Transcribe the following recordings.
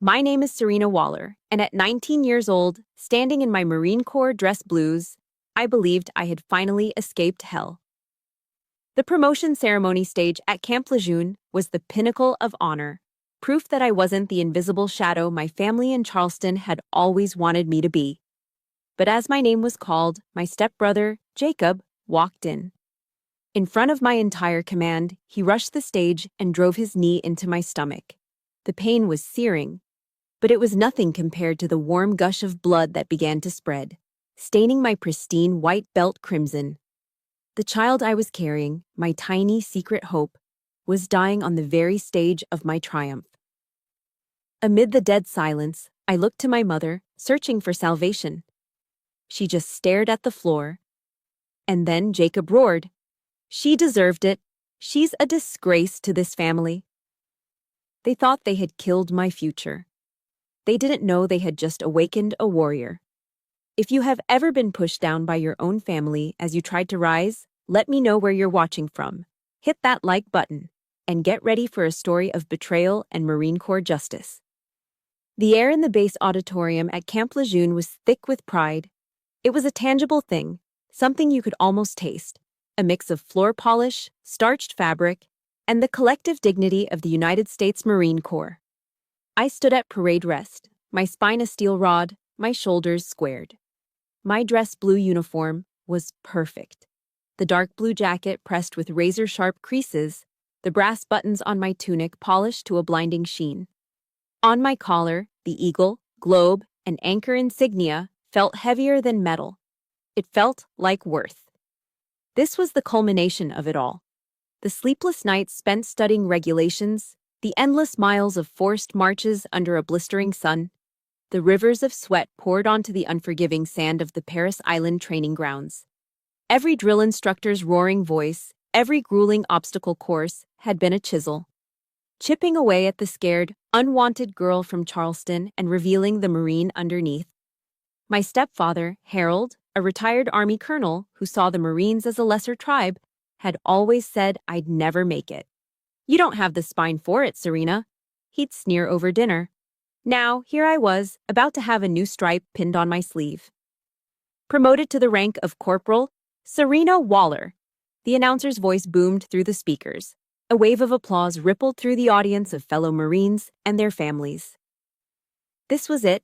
My name is Serena Waller, and at 19 years old, standing in my Marine Corps dress blues, I believed I had finally escaped hell. The promotion ceremony stage at Camp Lejeune was the pinnacle of honor, proof that I wasn't the invisible shadow my family in Charleston had always wanted me to be. But as my name was called, my stepbrother, Jacob, walked in. In front of my entire command, he rushed the stage and drove his knee into my stomach. The pain was searing, but it was nothing compared to the warm gush of blood that began to spread, staining my pristine white belt crimson. The child I was carrying, my tiny secret hope, was dying on the very stage of my triumph. Amid the dead silence, I looked to my mother, searching for salvation. She just stared at the floor. And then Jacob roared. She deserved it. She's a disgrace to this family. They thought they had killed my future. They didn't know they had just awakened a warrior. If you have ever been pushed down by your own family as you tried to rise, let me know where you're watching from. Hit that like button, and get ready for a story of betrayal and Marine Corps justice. The air in the base auditorium at Camp Lejeune was thick with pride. It was a tangible thing, something you could almost taste, a mix of floor polish, starched fabric, and the collective dignity of the United States Marine Corps. I stood at parade rest, my spine a steel rod, my shoulders squared. My dress blue uniform was perfect. The dark blue jacket pressed with razor-sharp creases, the brass buttons on my tunic polished to a blinding sheen. On my collar, the eagle, globe, and anchor insignia felt heavier than metal. It felt like worth. This was the culmination of it all. The sleepless nights spent studying regulations, the endless miles of forced marches under a blistering sun, the rivers of sweat poured onto the unforgiving sand of the Paris Island training grounds. Every drill instructor's roaring voice, every grueling obstacle course had been a chisel, chipping away at the scared, unwanted girl from Charleston and revealing the Marine underneath. My stepfather, Harold, a retired Army colonel who saw the Marines as a lesser tribe, had always said I'd never make it. "You don't have the spine for it, Serena," he'd sneer over dinner. Now, here I was, about to have a new stripe pinned on my sleeve. Promoted to the rank of Corporal, Serena Waller. The announcer's voice boomed through the speakers. A wave of applause rippled through the audience of fellow Marines and their families. This was it.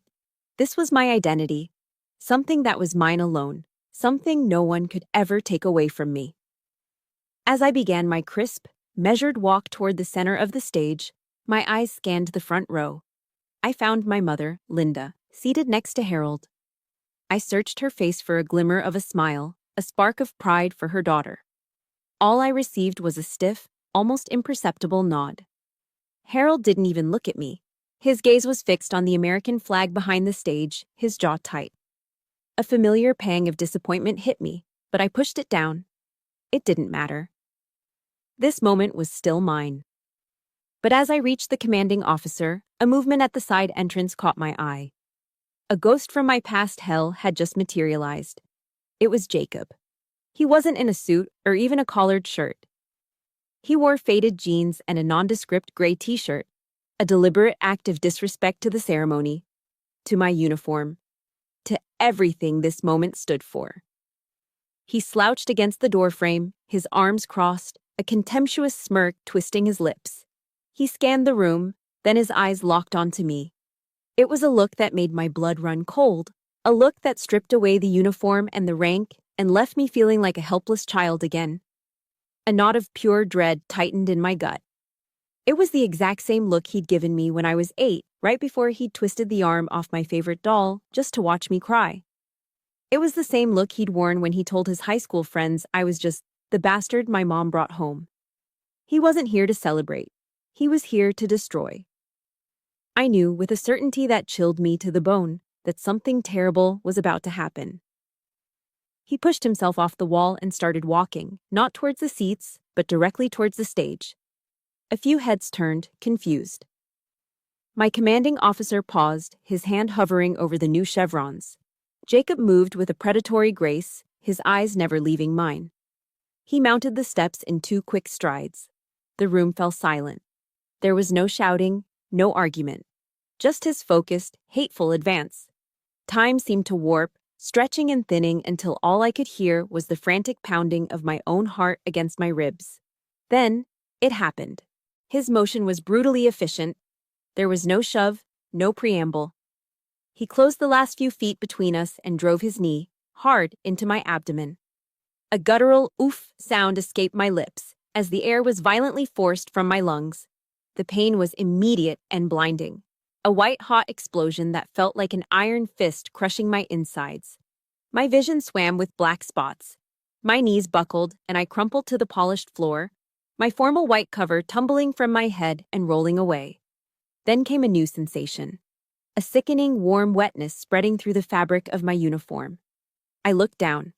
This was my identity. Something that was mine alone. Something no one could ever take away from me. As I began my crisp, measured walk toward the center of the stage, my eyes scanned the front row. I found my mother, Linda, seated next to Harold. I searched her face for a glimmer of a smile, a spark of pride for her daughter. All I received was a stiff, almost imperceptible nod. Harold didn't even look at me. His gaze was fixed on the American flag behind the stage, his jaw tight. A familiar pang of disappointment hit me, but I pushed it down. It didn't matter. This moment was still mine. But as I reached the commanding officer, a movement at the side entrance caught my eye. A ghost from my past hell had just materialized. It was Jacob. He wasn't in a suit or even a collared shirt. He wore faded jeans and a nondescript gray t-shirt, a deliberate act of disrespect to the ceremony, to my uniform, to everything this moment stood for. He slouched against the doorframe, his arms crossed, a contemptuous smirk twisting his lips. He scanned the room, then his eyes locked onto me. It was a look that made my blood run cold, a look that stripped away the uniform and the rank and left me feeling like a helpless child again. A knot of pure dread tightened in my gut. It was the exact same look he'd given me when I was 8, right before he'd twisted the arm off my favorite doll just to watch me cry. It was the same look he'd worn when he told his high school friends I was just the bastard my mom brought home. He wasn't here to celebrate. He was here to destroy. I knew, with a certainty that chilled me to the bone, that something terrible was about to happen. He pushed himself off the wall and started walking, not towards the seats, but directly towards the stage. A few heads turned, confused. My commanding officer paused, his hand hovering over the new chevrons. Jacob moved with a predatory grace, his eyes never leaving mine. He mounted the steps in 2 quick strides. The room fell silent. There was no shouting, no argument. just his focused, hateful advance. Time seemed to warp, stretching and thinning until all I could hear was the frantic pounding of my own heart against my ribs. Then, it happened. His motion was brutally efficient. There was no shove, no preamble. He closed the last few feet between us and drove his knee, hard, into my abdomen. A guttural oof sound escaped my lips as the air was violently forced from my lungs. The pain was immediate and blinding. A white-hot explosion that felt like an iron fist crushing my insides. My vision swam with black spots. My knees buckled and I crumpled to the polished floor, my formal white cover tumbling from my head and rolling away. Then came a new sensation. A sickening, warm wetness spreading through the fabric of my uniform. I looked down.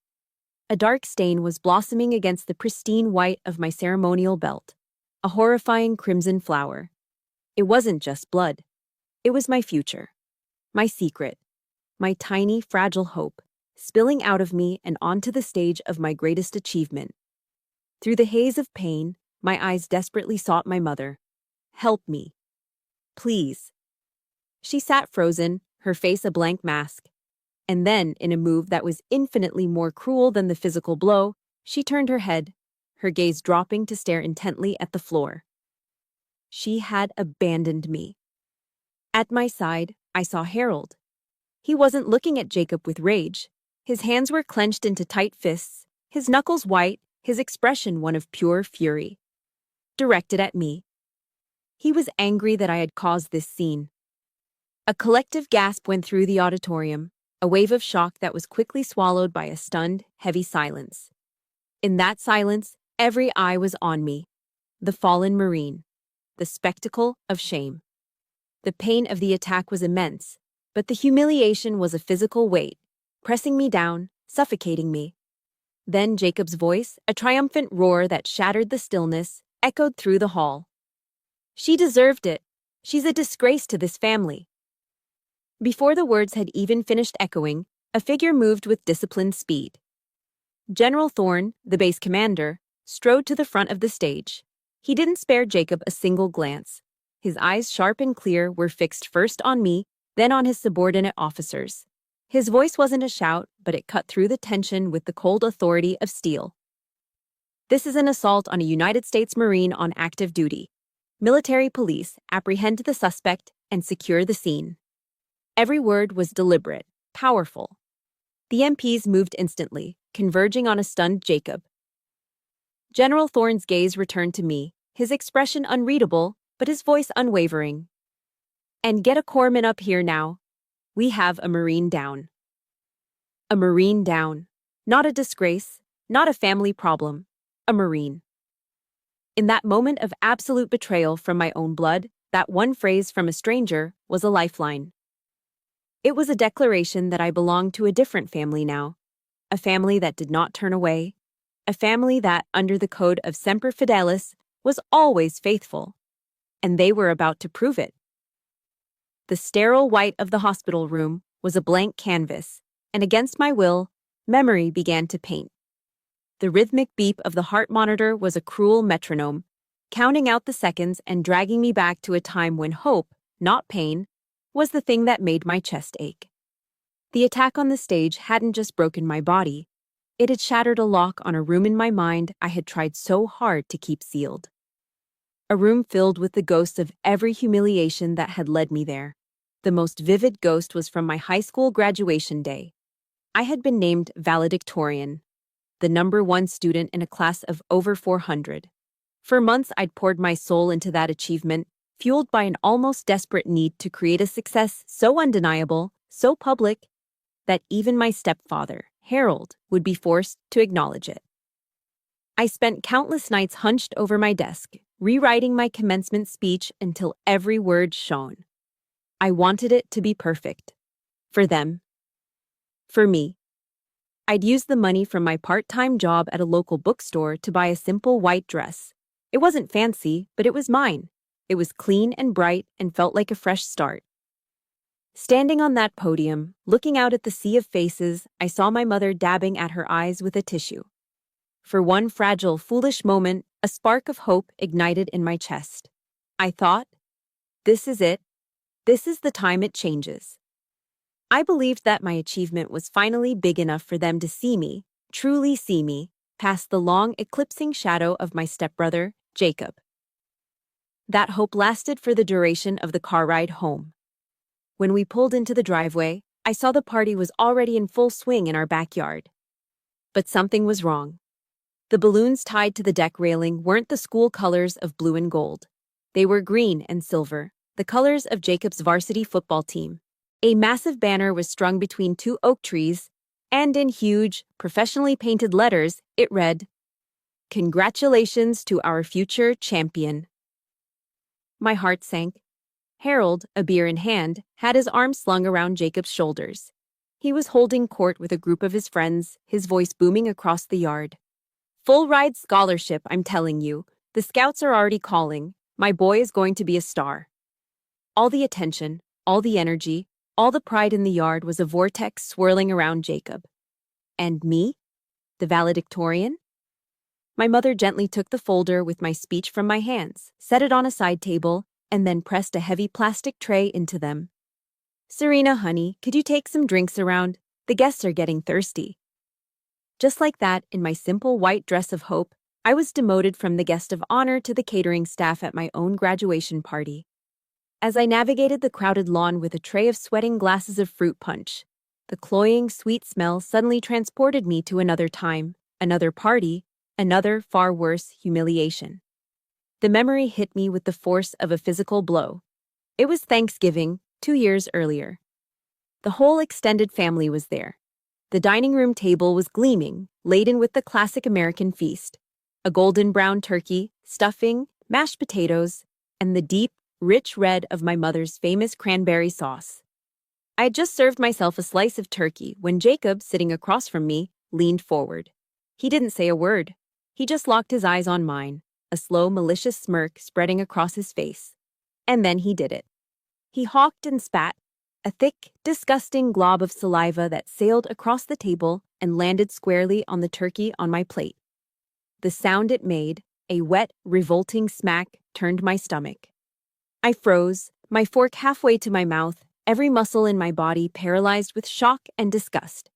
A dark stain was blossoming against the pristine white of my ceremonial belt. A horrifying crimson flower. It wasn't just blood. It was my future. My secret. My tiny, fragile hope, spilling out of me and onto the stage of my greatest achievement. Through the haze of pain, my eyes desperately sought my mother. Help me. Please. She sat frozen, her face a blank mask. And then, in a move that was infinitely more cruel than the physical blow, she turned her head, her gaze dropping to stare intently at the floor. She had abandoned me. At my side, I saw Harold. He wasn't looking at Jacob with rage. His hands were clenched into tight fists, his knuckles white, his expression one of pure fury. Directed at me. He was angry that I had caused this scene. A collective gasp went through the auditorium, a wave of shock that was quickly swallowed by a stunned, heavy silence. In that silence, every eye was on me. The fallen Marine. The spectacle of shame. The pain of the attack was immense, but the humiliation was a physical weight, pressing me down, suffocating me. Then Jacob's voice, a triumphant roar that shattered the stillness, echoed through the hall. She deserved it. She's a disgrace to this family. Before the words had even finished echoing, a figure moved with disciplined speed. General Thorne, the base commander, strode to the front of the stage. He didn't spare Jacob a single glance. His eyes, sharp and clear, were fixed first on me, then on his subordinate officers. His voice wasn't a shout, but it cut through the tension with the cold authority of steel. This is an assault on a United States Marine on active duty. Military police, apprehend the suspect and secure the scene. Every word was deliberate, powerful. The MPs moved instantly, converging on a stunned Jacob. General Thorne's gaze returned to me, his expression unreadable, but his voice unwavering. And get a corpsman up here now. We have a Marine down. A Marine down. Not a disgrace, not a family problem. A Marine. In that moment of absolute betrayal from my own blood, that one phrase from a stranger was a lifeline. It was a declaration that I belonged to a different family now. A family that did not turn away. A family that, under the code of Semper Fidelis, was always faithful. And they were about to prove it. The sterile white of the hospital room was a blank canvas, and against my will, memory began to paint. The rhythmic beep of the heart monitor was a cruel metronome, counting out the seconds and dragging me back to a time when hope, not pain, was the thing that made my chest ache. The attack on the stage hadn't just broken my body, it had shattered a lock on a room in my mind I had tried so hard to keep sealed. A room filled with the ghosts of every humiliation that had led me there. The most vivid ghost was from my high school graduation day. I had been named valedictorian, the #1 student in a class of over 400. For months I'd poured my soul into that achievement, fueled by an almost desperate need to create a success so undeniable, so public, that even my stepfather, Harold, would be forced to acknowledge it. I spent countless nights hunched over my desk, rewriting my commencement speech until every word shone. I wanted it to be perfect. For them. For me. I'd used the money from my part-time job at a local bookstore to buy a simple white dress. It wasn't fancy, but it was mine. It was clean and bright and felt like a fresh start. Standing on that podium, looking out at the sea of faces, I saw my mother dabbing at her eyes with a tissue. For one fragile, foolish moment, a spark of hope ignited in my chest. I thought, this is it. This is the time it changes. I believed that my achievement was finally big enough for them to see me, truly see me, past the long eclipsing shadow of my stepbrother, Jacob. That hope lasted for the duration of the car ride home. When we pulled into the driveway, I saw the party was already in full swing in our backyard. But something was wrong. The balloons tied to the deck railing weren't the school colors of blue and gold. They were green and silver, the colors of Jacob's varsity football team. A massive banner was strung between two oak trees, and in huge, professionally painted letters, it read, "Congratulations to our future champion." My heart sank. Harold, a beer in hand, had his arm slung around Jacob's shoulders. He was holding court with a group of his friends, his voice booming across the yard. "Full ride scholarship, I'm telling you. The scouts are already calling. My boy is going to be a star." All the attention, all the energy, all the pride in the yard was a vortex swirling around Jacob. And me? The valedictorian? My mother gently took the folder with my speech from my hands, set it on a side table, and then pressed a heavy plastic tray into them. "Serena, honey, could you take some drinks around? The guests are getting thirsty." Just like that, in my simple white dress of hope, I was demoted from the guest of honor to the catering staff at my own graduation party. As I navigated the crowded lawn with a tray of sweating glasses of fruit punch, the cloying, sweet smell suddenly transported me to another time, another party, another, far worse, humiliation. The memory hit me with the force of a physical blow. It was Thanksgiving, 2 years earlier. The whole extended family was there. The dining room table was gleaming, laden with the classic American feast: a golden brown turkey, stuffing, mashed potatoes, and the deep, rich red of my mother's famous cranberry sauce. I had just served myself a slice of turkey when Jacob, sitting across from me, leaned forward. He didn't say a word. He just locked his eyes on mine, a slow, malicious smirk spreading across his face. And then he did it. He hawked and spat, a thick, disgusting glob of saliva that sailed across the table and landed squarely on the turkey on my plate. The sound it made, a wet, revolting smack, turned my stomach. I froze, my fork halfway to my mouth, every muscle in my body paralyzed with shock and disgust.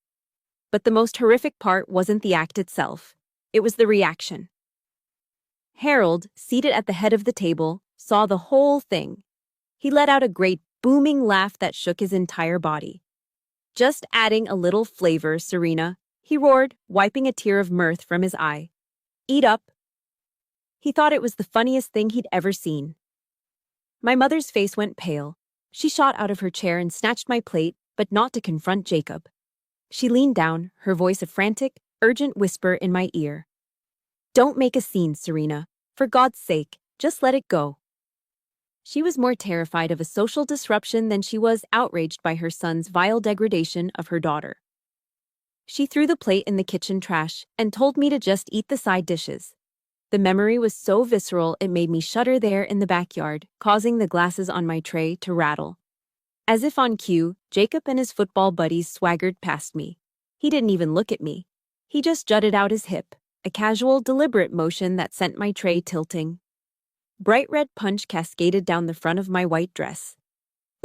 But the most horrific part wasn't the act itself. It was the reaction. Harold, seated at the head of the table, saw the whole thing. He let out a great booming laugh that shook his entire body. "Just adding a little flavor, Serena," he roared, wiping a tear of mirth from his eye. "Eat up." He thought it was the funniest thing he'd ever seen. My mother's face went pale. She shot out of her chair and snatched my plate, but not to confront Jacob. She leaned down, her voice a frantic, urgent whisper in my ear. "Don't make a scene, Serena. For God's sake, just let it go." She was more terrified of a social disruption than she was outraged by her son's vile degradation of her daughter. She threw the plate in the kitchen trash and told me to just eat the side dishes. The memory was so visceral it made me shudder there in the backyard, causing the glasses on my tray to rattle. As if on cue, Jacob and his football buddies swaggered past me. He didn't even look at me. He just jutted out his hip, a casual, deliberate motion that sent my tray tilting. Bright red punch cascaded down the front of my white dress.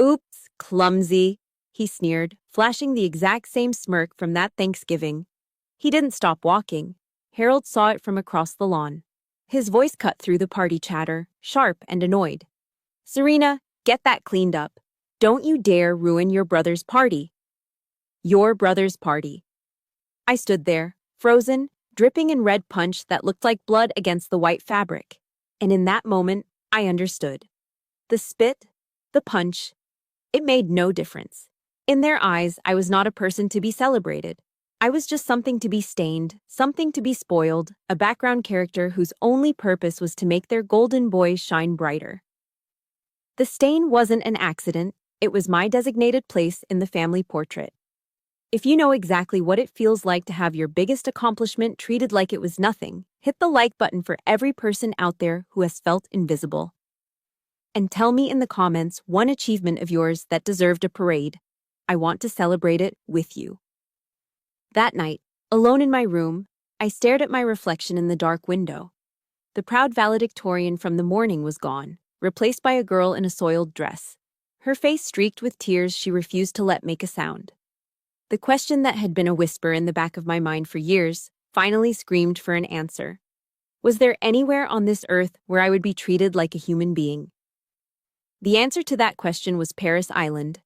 "Oops, clumsy," he sneered, flashing the exact same smirk from that Thanksgiving. He didn't stop walking. Harold saw it from across the lawn. His voice cut through the party chatter, sharp and annoyed. "Serena, get that cleaned up. Don't you dare ruin your brother's party." Your brother's party. I stood there, frozen, dripping in red punch that looked like blood against the white fabric. And in that moment, I understood. The spit, the punch, it made no difference. In their eyes, I was not a person to be celebrated. I was just something to be stained, something to be spoiled, a background character whose only purpose was to make their golden boy shine brighter. The stain wasn't an accident, it was my designated place in the family portrait. If you know exactly what it feels like to have your biggest accomplishment treated like it was nothing, hit the like button for every person out there who has felt invisible. And tell me in the comments one achievement of yours that deserved a parade. I want to celebrate it with you. That night, alone in my room, I stared at my reflection in the dark window. The proud valedictorian from the morning was gone, replaced by a girl in a soiled dress. her face streaked with tears she refused to let make a sound. The question that had been a whisper in the back of my mind for years finally screamed for an answer. Was there anywhere on this earth where I would be treated like a human being? The answer to that question was Paris Island.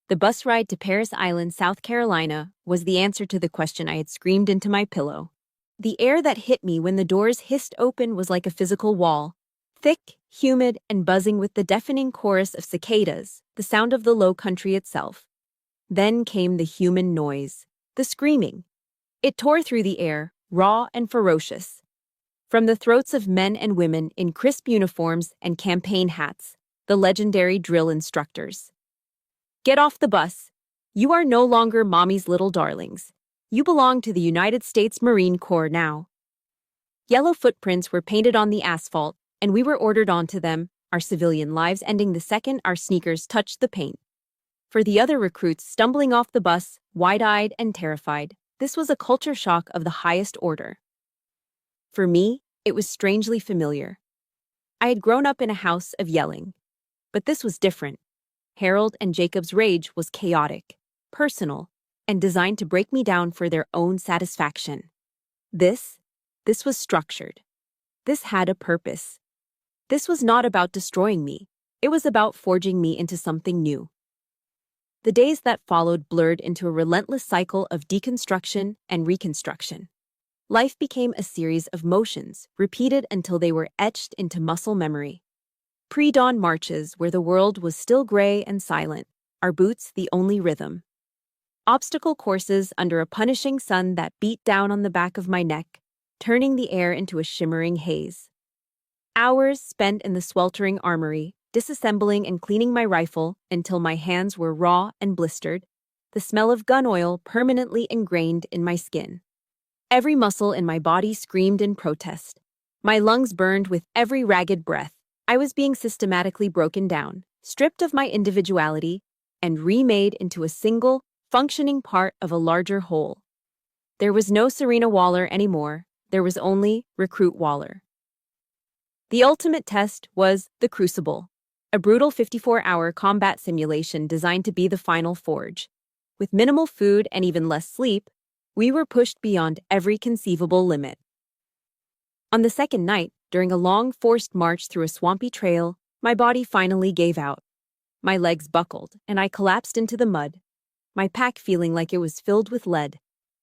The bus ride to Paris Island, South Carolina, was the answer to the question I had screamed into my pillow. The air that hit me when the doors hissed open was like a physical wall, thick, humid, and buzzing with the deafening chorus of cicadas, the sound of the low country itself. Then came the human noise, the screaming. It tore through the air, raw and ferocious. From the throats of men and women in crisp uniforms and campaign hats, the legendary drill instructors. Get off the bus. You are no longer mommy's little darlings. You belong to the United States Marine Corps now. Yellow footprints were painted on the asphalt, and we were ordered onto them, our civilian lives ending the second our sneakers touched the paint. For the other recruits stumbling off the bus, wide-eyed and terrified, this was a culture shock of the highest order. For me, it was strangely familiar. I had grown up in a house of yelling. But this was different. Harold and Jacob's rage was chaotic, personal, and designed to break me down for their own satisfaction. This was structured. This had a purpose. This was not about destroying me. It was about forging me into something new. The days that followed blurred into a relentless cycle of deconstruction and reconstruction. Life became a series of motions, repeated until they were etched into muscle memory. Pre-dawn marches where the world was still gray and silent, our boots the only rhythm. Obstacle courses under a punishing sun that beat down on the back of my neck, turning the air into a shimmering haze. Hours spent in the sweltering armory, disassembling and cleaning my rifle until my hands were raw and blistered, the smell of gun oil permanently ingrained in my skin. Every muscle in my body screamed in protest. My lungs burned with every ragged breath. I was being systematically broken down, stripped of my individuality, and remade into a single, functioning part of a larger whole. There was no Serena Waller anymore. There was only Recruit Waller. The ultimate test was the Crucible, a brutal 54-hour combat simulation designed to be the final forge. With minimal food and even less sleep, we were pushed beyond every conceivable limit. On the second night, during a long, forced march through a swampy trail, my body finally gave out. My legs buckled, and I collapsed into the mud, my pack feeling like it was filled with lead.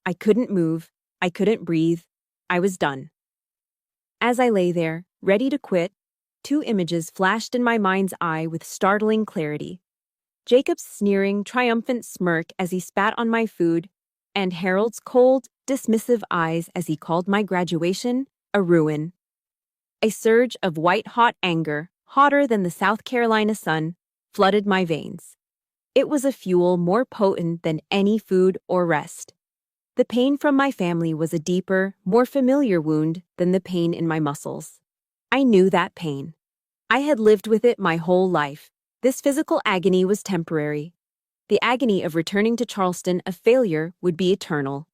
I couldn't move, I couldn't breathe, I was done. As I lay there, ready to quit, two images flashed in my mind's eye with startling clarity. Jacob's sneering, triumphant smirk as he spat on my food, and Harold's cold, dismissive eyes as he called my graduation a ruin. A surge of white-hot anger, hotter than the South Carolina sun, flooded my veins. It was a fuel more potent than any food or rest. The pain from my family was a deeper, more familiar wound than the pain in my muscles. I knew that pain. I had lived with it my whole life. This physical agony was temporary. The agony of returning to Charleston a failure would be eternal.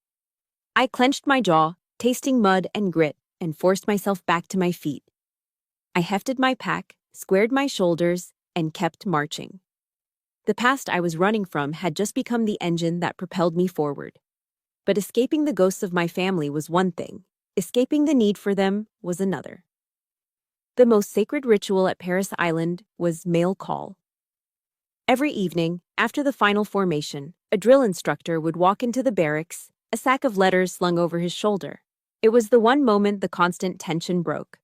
I clenched my jaw, tasting mud and grit, and forced myself back to my feet. I hefted my pack, squared my shoulders, and kept marching. The past I was running from had just become the engine that propelled me forward. But escaping the ghosts of my family was one thing. Escaping the need for them was another. The most sacred ritual at Paris Island was mail call. Every evening, after the final formation, a drill instructor would walk into the barracks, a sack of letters slung over his shoulder. It was the one moment the constant tension broke.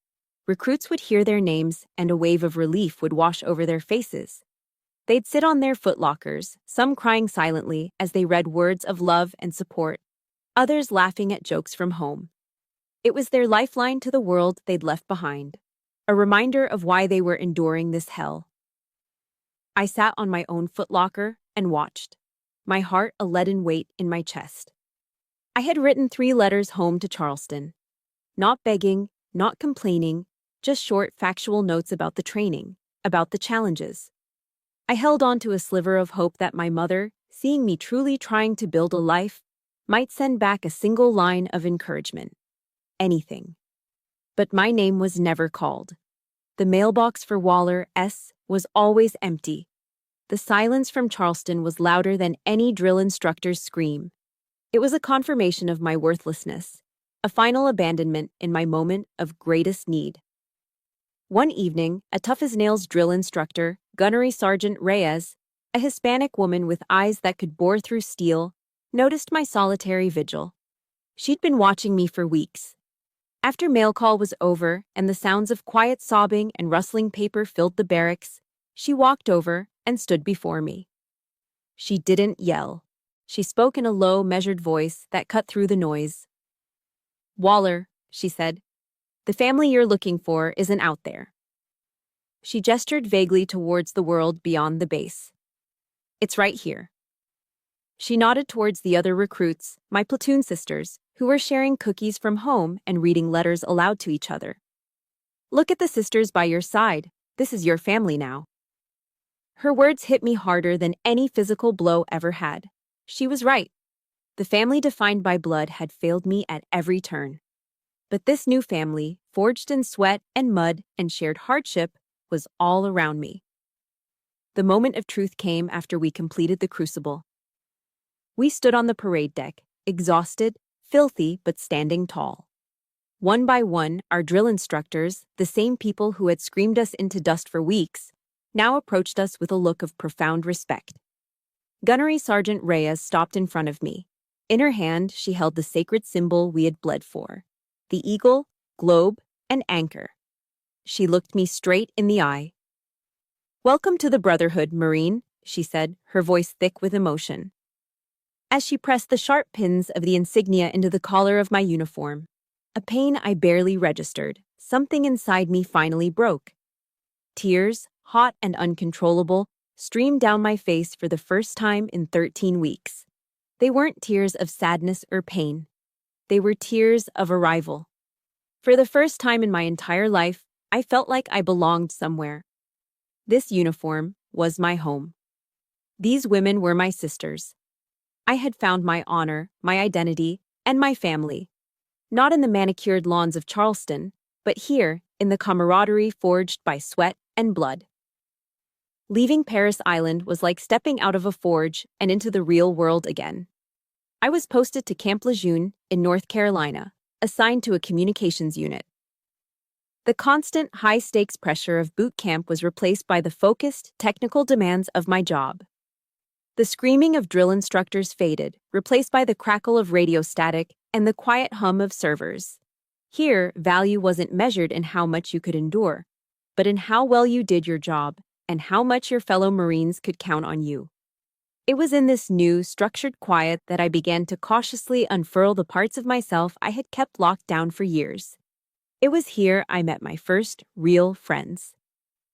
Recruits would hear their names, and a wave of relief would wash over their faces. They'd sit on their footlockers, some crying silently as they read words of love and support, others laughing at jokes from home. It was their lifeline to the world they'd left behind, a reminder of why they were enduring this hell. I sat on my own footlocker and watched, my heart a leaden weight in my chest. I had written 3 letters home to Charleston. Not begging, not complaining, just short factual notes about the training, about the challenges. I held on to a sliver of hope that my mother, seeing me truly trying to build a life, might send back a single line of encouragement. Anything. But my name was never called. The mailbox for Waller S. was always empty. the silence from Charleston was louder than any drill instructor's scream. It was a confirmation of my worthlessness, a final abandonment in my moment of greatest need. One evening, a tough-as-nails drill instructor, Gunnery Sergeant Reyes, a Hispanic woman with eyes that could bore through steel, noticed my solitary vigil. She'd been watching me for weeks. After mail call was over and the sounds of quiet sobbing and rustling paper filled the barracks, she walked over and stood before me. She didn't yell. She spoke in a low, measured voice that cut through the noise. "Waller," she said, "the family you're looking for isn't out there." She gestured vaguely towards the world beyond the base. "It's right here." She nodded towards the other recruits, my platoon sisters, who were sharing cookies from home and reading letters aloud to each other. "Look at the sisters by your side. This is your family now." Her words hit me harder than any physical blow ever had. She was right. The family defined by blood had failed me at every turn. But this new family, forged in sweat and mud and shared hardship, was all around me. The moment of truth came after we completed the crucible. We stood on the parade deck, exhausted, filthy, but standing tall. One by one, our drill instructors, the same people who had screamed us into dust for weeks, now approached us with a look of profound respect. Gunnery Sergeant Reyes stopped in front of me. In her hand, she held the sacred symbol we had bled for: the eagle, globe, and anchor. She looked me straight in the eye. "Welcome to the Brotherhood, Marine," she said, her voice thick with emotion. As she pressed the sharp pins of the insignia into the collar of my uniform, a pain I barely registered, something inside me finally broke. Tears, hot and uncontrollable, streamed down my face for the first time in 13 weeks. They weren't tears of sadness or pain. They were tears of arrival. For the first time in my entire life, I felt like I belonged somewhere. This uniform was my home. These women were my sisters. I had found my honor, my identity, and my family. Not in the manicured lawns of Charleston, but here, in the camaraderie forged by sweat and blood. Leaving Paris Island was like stepping out of a forge and into the real world again. I was posted to Camp Lejeune in North Carolina, assigned to a communications unit. The constant, high-stakes pressure of boot camp was replaced by the focused, technical demands of my job. The screaming of drill instructors faded, replaced by the crackle of radio static and the quiet hum of servers. Here, value wasn't measured in how much you could endure, but in how well you did your job and how much your fellow Marines could count on you. It was in this new, structured quiet that I began to cautiously unfurl the parts of myself I had kept locked down for years. It was here I met my first real friends.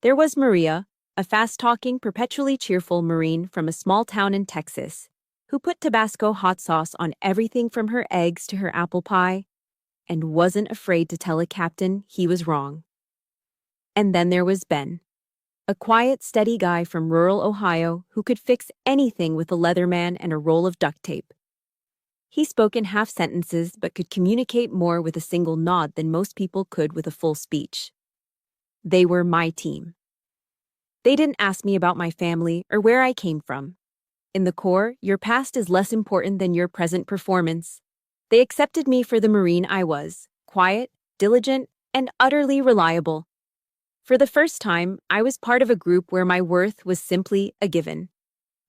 There was Maria, a fast-talking, perpetually cheerful Marine from a small town in Texas, who put Tabasco hot sauce on everything from her eggs to her apple pie, and wasn't afraid to tell a captain he was wrong. And then there was Ben, a quiet, steady guy from rural Ohio who could fix anything with a Leatherman and a roll of duct tape. He spoke in half sentences but could communicate more with a single nod than most people could with a full speech. They were my team. They didn't ask me about my family or where I came from. In the Corps, your past is less important than your present performance. They accepted me for the Marine I was, quiet, diligent, and utterly reliable. For the first time, I was part of a group where my worth was simply a given.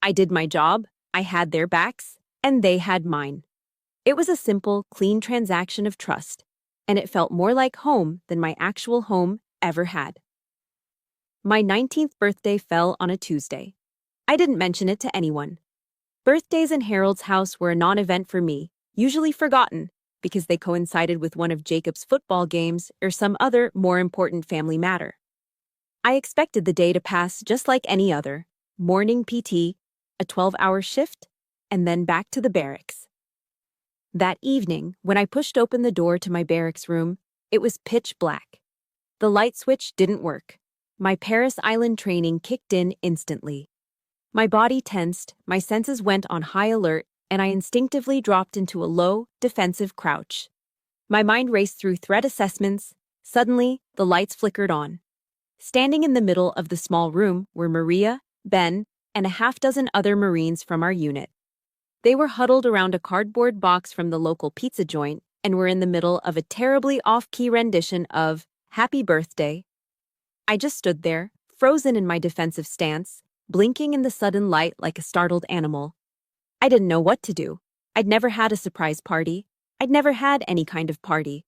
I did my job, I had their backs, and they had mine. It was a simple, clean transaction of trust, and it felt more like home than my actual home ever had. My 19th birthday fell on a Tuesday. I didn't mention it to anyone. Birthdays in Harold's house were a non-event for me, usually forgotten, because they coincided with one of Jacob's football games or some other, more important family matter. I expected the day to pass just like any other: morning PT, a 12-hour shift, and then back to the barracks. That evening, when I pushed open the door to my barracks room, it was pitch black. The light switch didn't work. My Paris Island training kicked in instantly. My body tensed, my senses went on high alert, and I instinctively dropped into a low, defensive crouch. My mind raced through threat assessments. Suddenly, the lights flickered on. Standing in the middle of the small room were Maria, Ben, and a half-dozen other Marines from our unit. They were huddled around a cardboard box from the local pizza joint and were in the middle of a terribly off-key rendition of Happy Birthday. I just stood there, frozen in my defensive stance, blinking in the sudden light like a startled animal. I didn't know what to do. I'd never had a surprise party. I'd never had any kind of party.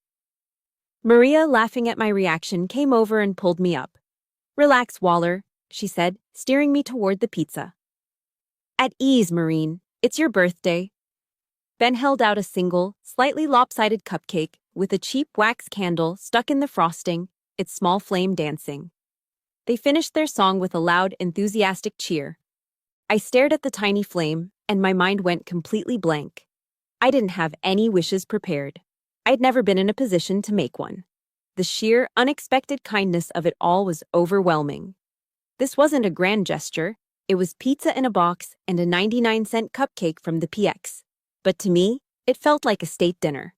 Maria, laughing at my reaction, came over and pulled me up. "Relax, Waller," she said, steering me toward the pizza. "At ease, Marine. It's your birthday." Ben held out a single, slightly lopsided cupcake with a cheap wax candle stuck in the frosting, its small flame dancing. They finished their song with a loud, enthusiastic cheer. I stared at the tiny flame, and my mind went completely blank. I didn't have any wishes prepared. I'd never been in a position to make one. The sheer, unexpected kindness of it all was overwhelming. This wasn't a grand gesture. It was pizza in a box and a 99-cent cupcake from the PX. But to me, it felt like a state dinner.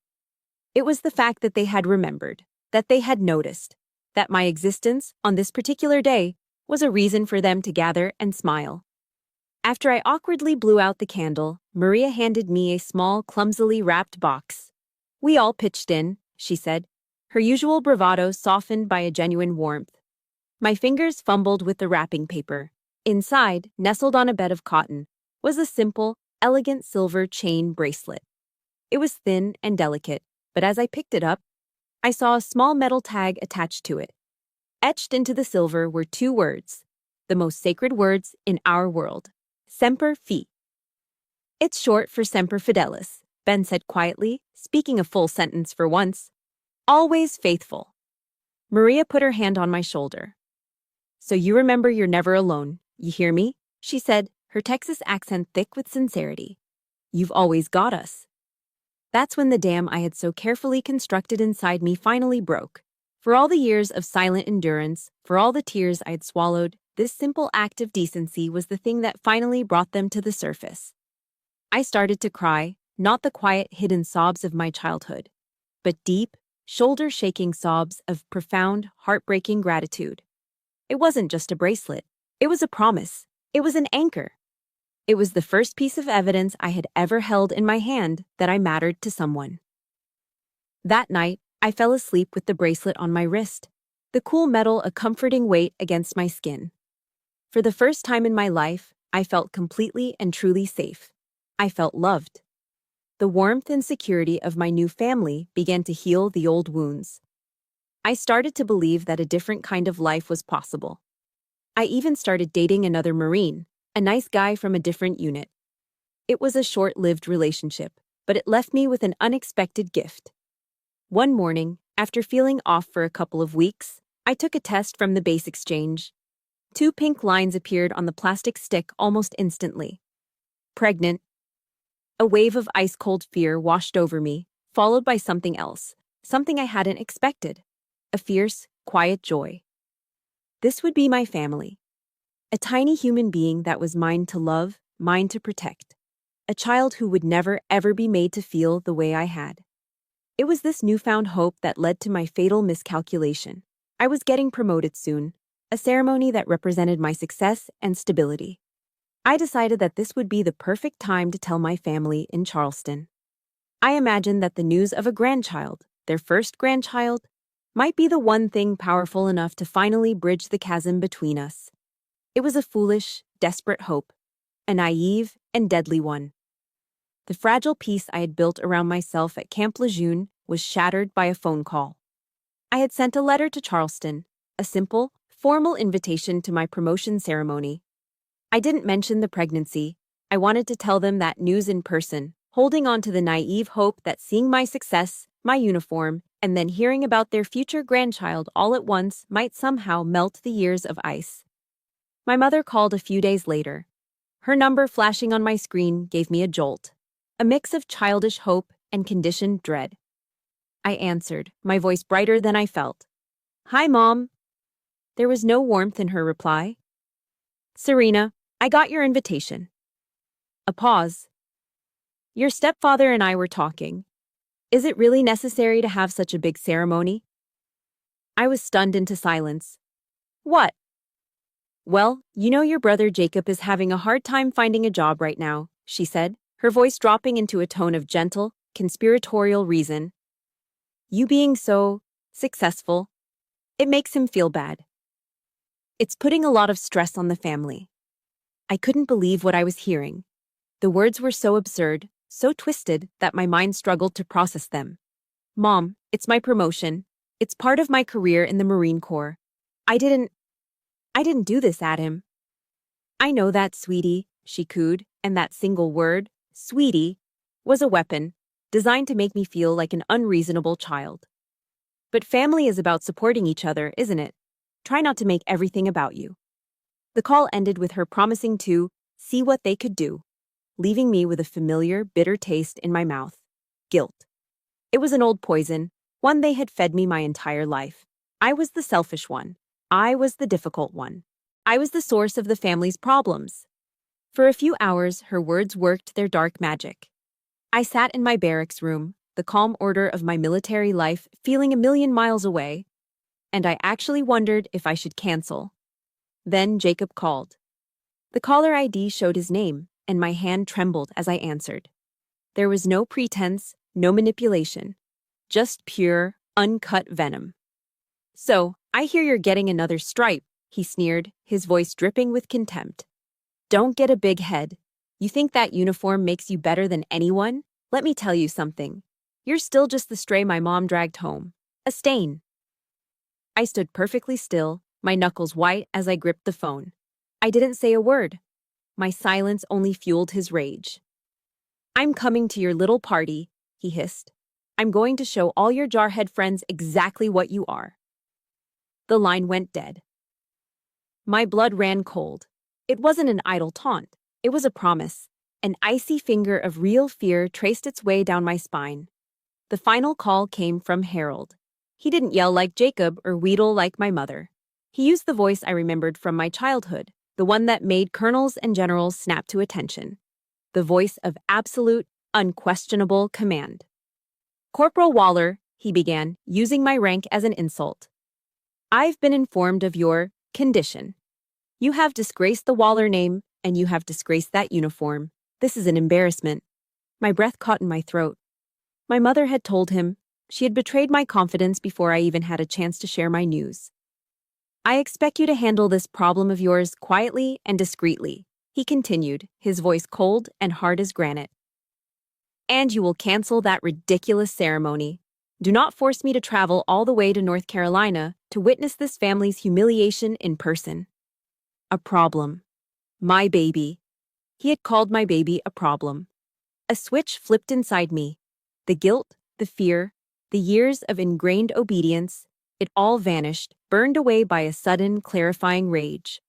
It was the fact that they had remembered, that they had noticed, that my existence on this particular day was a reason for them to gather and smile. After I awkwardly blew out the candle, Maria handed me a small, clumsily wrapped box. "We all pitched in," she said, her usual bravado softened by a genuine warmth. My fingers fumbled with the wrapping paper. Inside, nestled on a bed of cotton, was a simple, elegant silver chain bracelet. It was thin and delicate, but as I picked it up, I saw a small metal tag attached to it. Etched into the silver were two words, the most sacred words in our world: Semper Fi. "It's short for Semper Fidelis," Ben said quietly, speaking a full sentence for once. "Always faithful." Maria put her hand on my shoulder. "So you remember you're never alone, you hear me?" she said, her Texas accent thick with sincerity. "You've always got us." That's when the dam I had so carefully constructed inside me finally broke. For all the years of silent endurance, for all the tears I had swallowed, this simple act of decency was the thing that finally brought them to the surface. I started to cry, not the quiet, hidden sobs of my childhood, but deep, shoulder-shaking sobs of profound, heartbreaking gratitude. It wasn't just a bracelet. It was a promise. It was an anchor. It was the first piece of evidence I had ever held in my hand that I mattered to someone. That night, I fell asleep with the bracelet on my wrist, the cool metal a comforting weight against my skin. For the first time in my life, I felt completely and truly safe. I felt loved. The warmth and security of my new family began to heal the old wounds. I started to believe that a different kind of life was possible. I even started dating another Marine, a nice guy from a different unit. It was a short-lived relationship, but it left me with an unexpected gift. One morning, after feeling off for a couple of weeks, I took a test from the base exchange. 2 pink lines appeared on the plastic stick almost instantly. Pregnant. A wave of ice-cold fear washed over me, followed by something else, something I hadn't expected. A fierce, quiet joy. This would be my family. A tiny human being that was mine to love, mine to protect. A child who would never, ever be made to feel the way I had. It was this newfound hope that led to my fatal miscalculation. I was getting promoted soon, a ceremony that represented my success and stability. I decided that this would be the perfect time to tell my family in Charleston. I imagined that the news of a grandchild, their first grandchild, might be the one thing powerful enough to finally bridge the chasm between us. It was a foolish, desperate hope, a naive and deadly one. The fragile peace I had built around myself at Camp Lejeune was shattered by a phone call. I had sent a letter to Charleston, a simple, formal invitation to my promotion ceremony. I didn't mention the pregnancy. I wanted to tell them that news in person, holding on to the naive hope that seeing my success, my uniform, and then hearing about their future grandchild all at once might somehow melt the years of ice. My mother called a few days later. Her number flashing on my screen gave me a jolt, a mix of childish hope and conditioned dread. I answered, my voice brighter than I felt. "Hi, Mom." There was no warmth in her reply. "Serena, I got your invitation." A pause. "Your stepfather and I were talking. Is it really necessary to have such a big ceremony?" I was stunned into silence. "What?" Well, you know your brother Jacob is having a hard time finding a job right now, she said, her voice dropping into a tone of gentle, conspiratorial reason. You being so successful, it makes him feel bad. It's putting a lot of stress on the family. I couldn't believe what I was hearing. The words were so absurd, so twisted that my mind struggled to process them. Mom, it's my promotion. It's part of my career in the Marine Corps. I didn't do this at him. I know that, sweetie, she cooed, and that single word, sweetie, was a weapon, designed to make me feel like an unreasonable child. But family is about supporting each other, isn't it? Try not to make everything about you. The call ended with her promising to see what they could do, leaving me with a familiar, bitter taste in my mouth. Guilt. It was an old poison, one they had fed me my entire life. I was the selfish one. I was the difficult one. I was the source of the family's problems. For a few hours, her words worked their dark magic. I sat in my barracks room, the calm order of my military life feeling a million miles away, and I actually wondered if I should cancel. Then Jacob called. The caller ID showed his name, and my hand trembled as I answered. There was no pretense, no manipulation, just pure, uncut venom. So, I hear you're getting another stripe, he sneered, his voice dripping with contempt. Don't get a big head. You think that uniform makes you better than anyone? Let me tell you something. You're still just the stray my mom dragged home. A stain. I stood perfectly still, my knuckles white as I gripped the phone. I didn't say a word. My silence only fueled his rage. I'm coming to your little party, he hissed. I'm going to show all your jarhead friends exactly what you are. The line went dead. My blood ran cold. It wasn't an idle taunt. It was a promise. An icy finger of real fear traced its way down my spine. The final call came from Harold. He didn't yell like Jacob or wheedle like my mother. He used the voice I remembered from my childhood, the one that made colonels and generals snap to attention. The voice of absolute, unquestionable command. Corporal Waller, he began, using my rank as an insult. I've been informed of your condition. You have disgraced the Waller name, and you have disgraced that uniform. This is an embarrassment. My breath caught in my throat. My mother had told him. She had betrayed my confidence before I even had a chance to share my news. I expect you to handle this problem of yours quietly and discreetly, he continued, his voice cold and hard as granite. And you will cancel that ridiculous ceremony. Do not force me to travel all the way to North Carolina to witness this family's humiliation in person. A problem. My baby. He had called my baby a problem. A switch flipped inside me. The guilt, the fear, the years of ingrained obedience, it all vanished, burned away by a sudden, clarifying rage.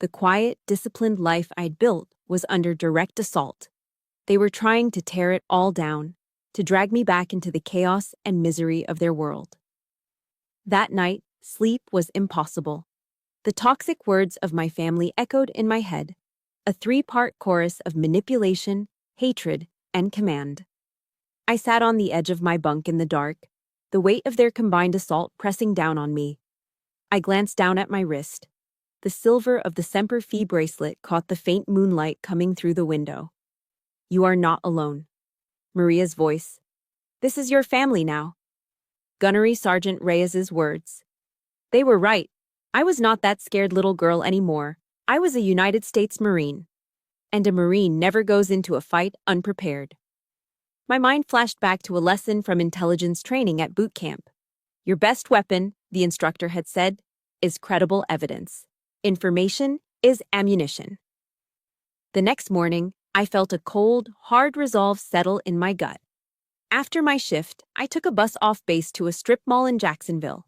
The quiet, disciplined life I'd built was under direct assault. They were trying to tear it all down, to drag me back into the chaos and misery of their world. That night, sleep was impossible. The toxic words of my family echoed in my head, a three-part chorus of manipulation, hatred, and command. I sat on the edge of my bunk in the dark, the weight of their combined assault pressing down on me. I glanced down at my wrist. The silver of the Semper Fi bracelet caught the faint moonlight coming through the window. You are not alone. Maria's voice. This is your family now. Gunnery Sergeant Reyes's words. They were right. I was not that scared little girl anymore. I was a United States Marine. And a Marine never goes into a fight unprepared. My mind flashed back to a lesson from intelligence training at boot camp. Your best weapon, the instructor had said, is credible evidence. Information is ammunition. The next morning, I felt a cold, hard resolve settle in my gut. After my shift, I took a bus off base to a strip mall in Jacksonville.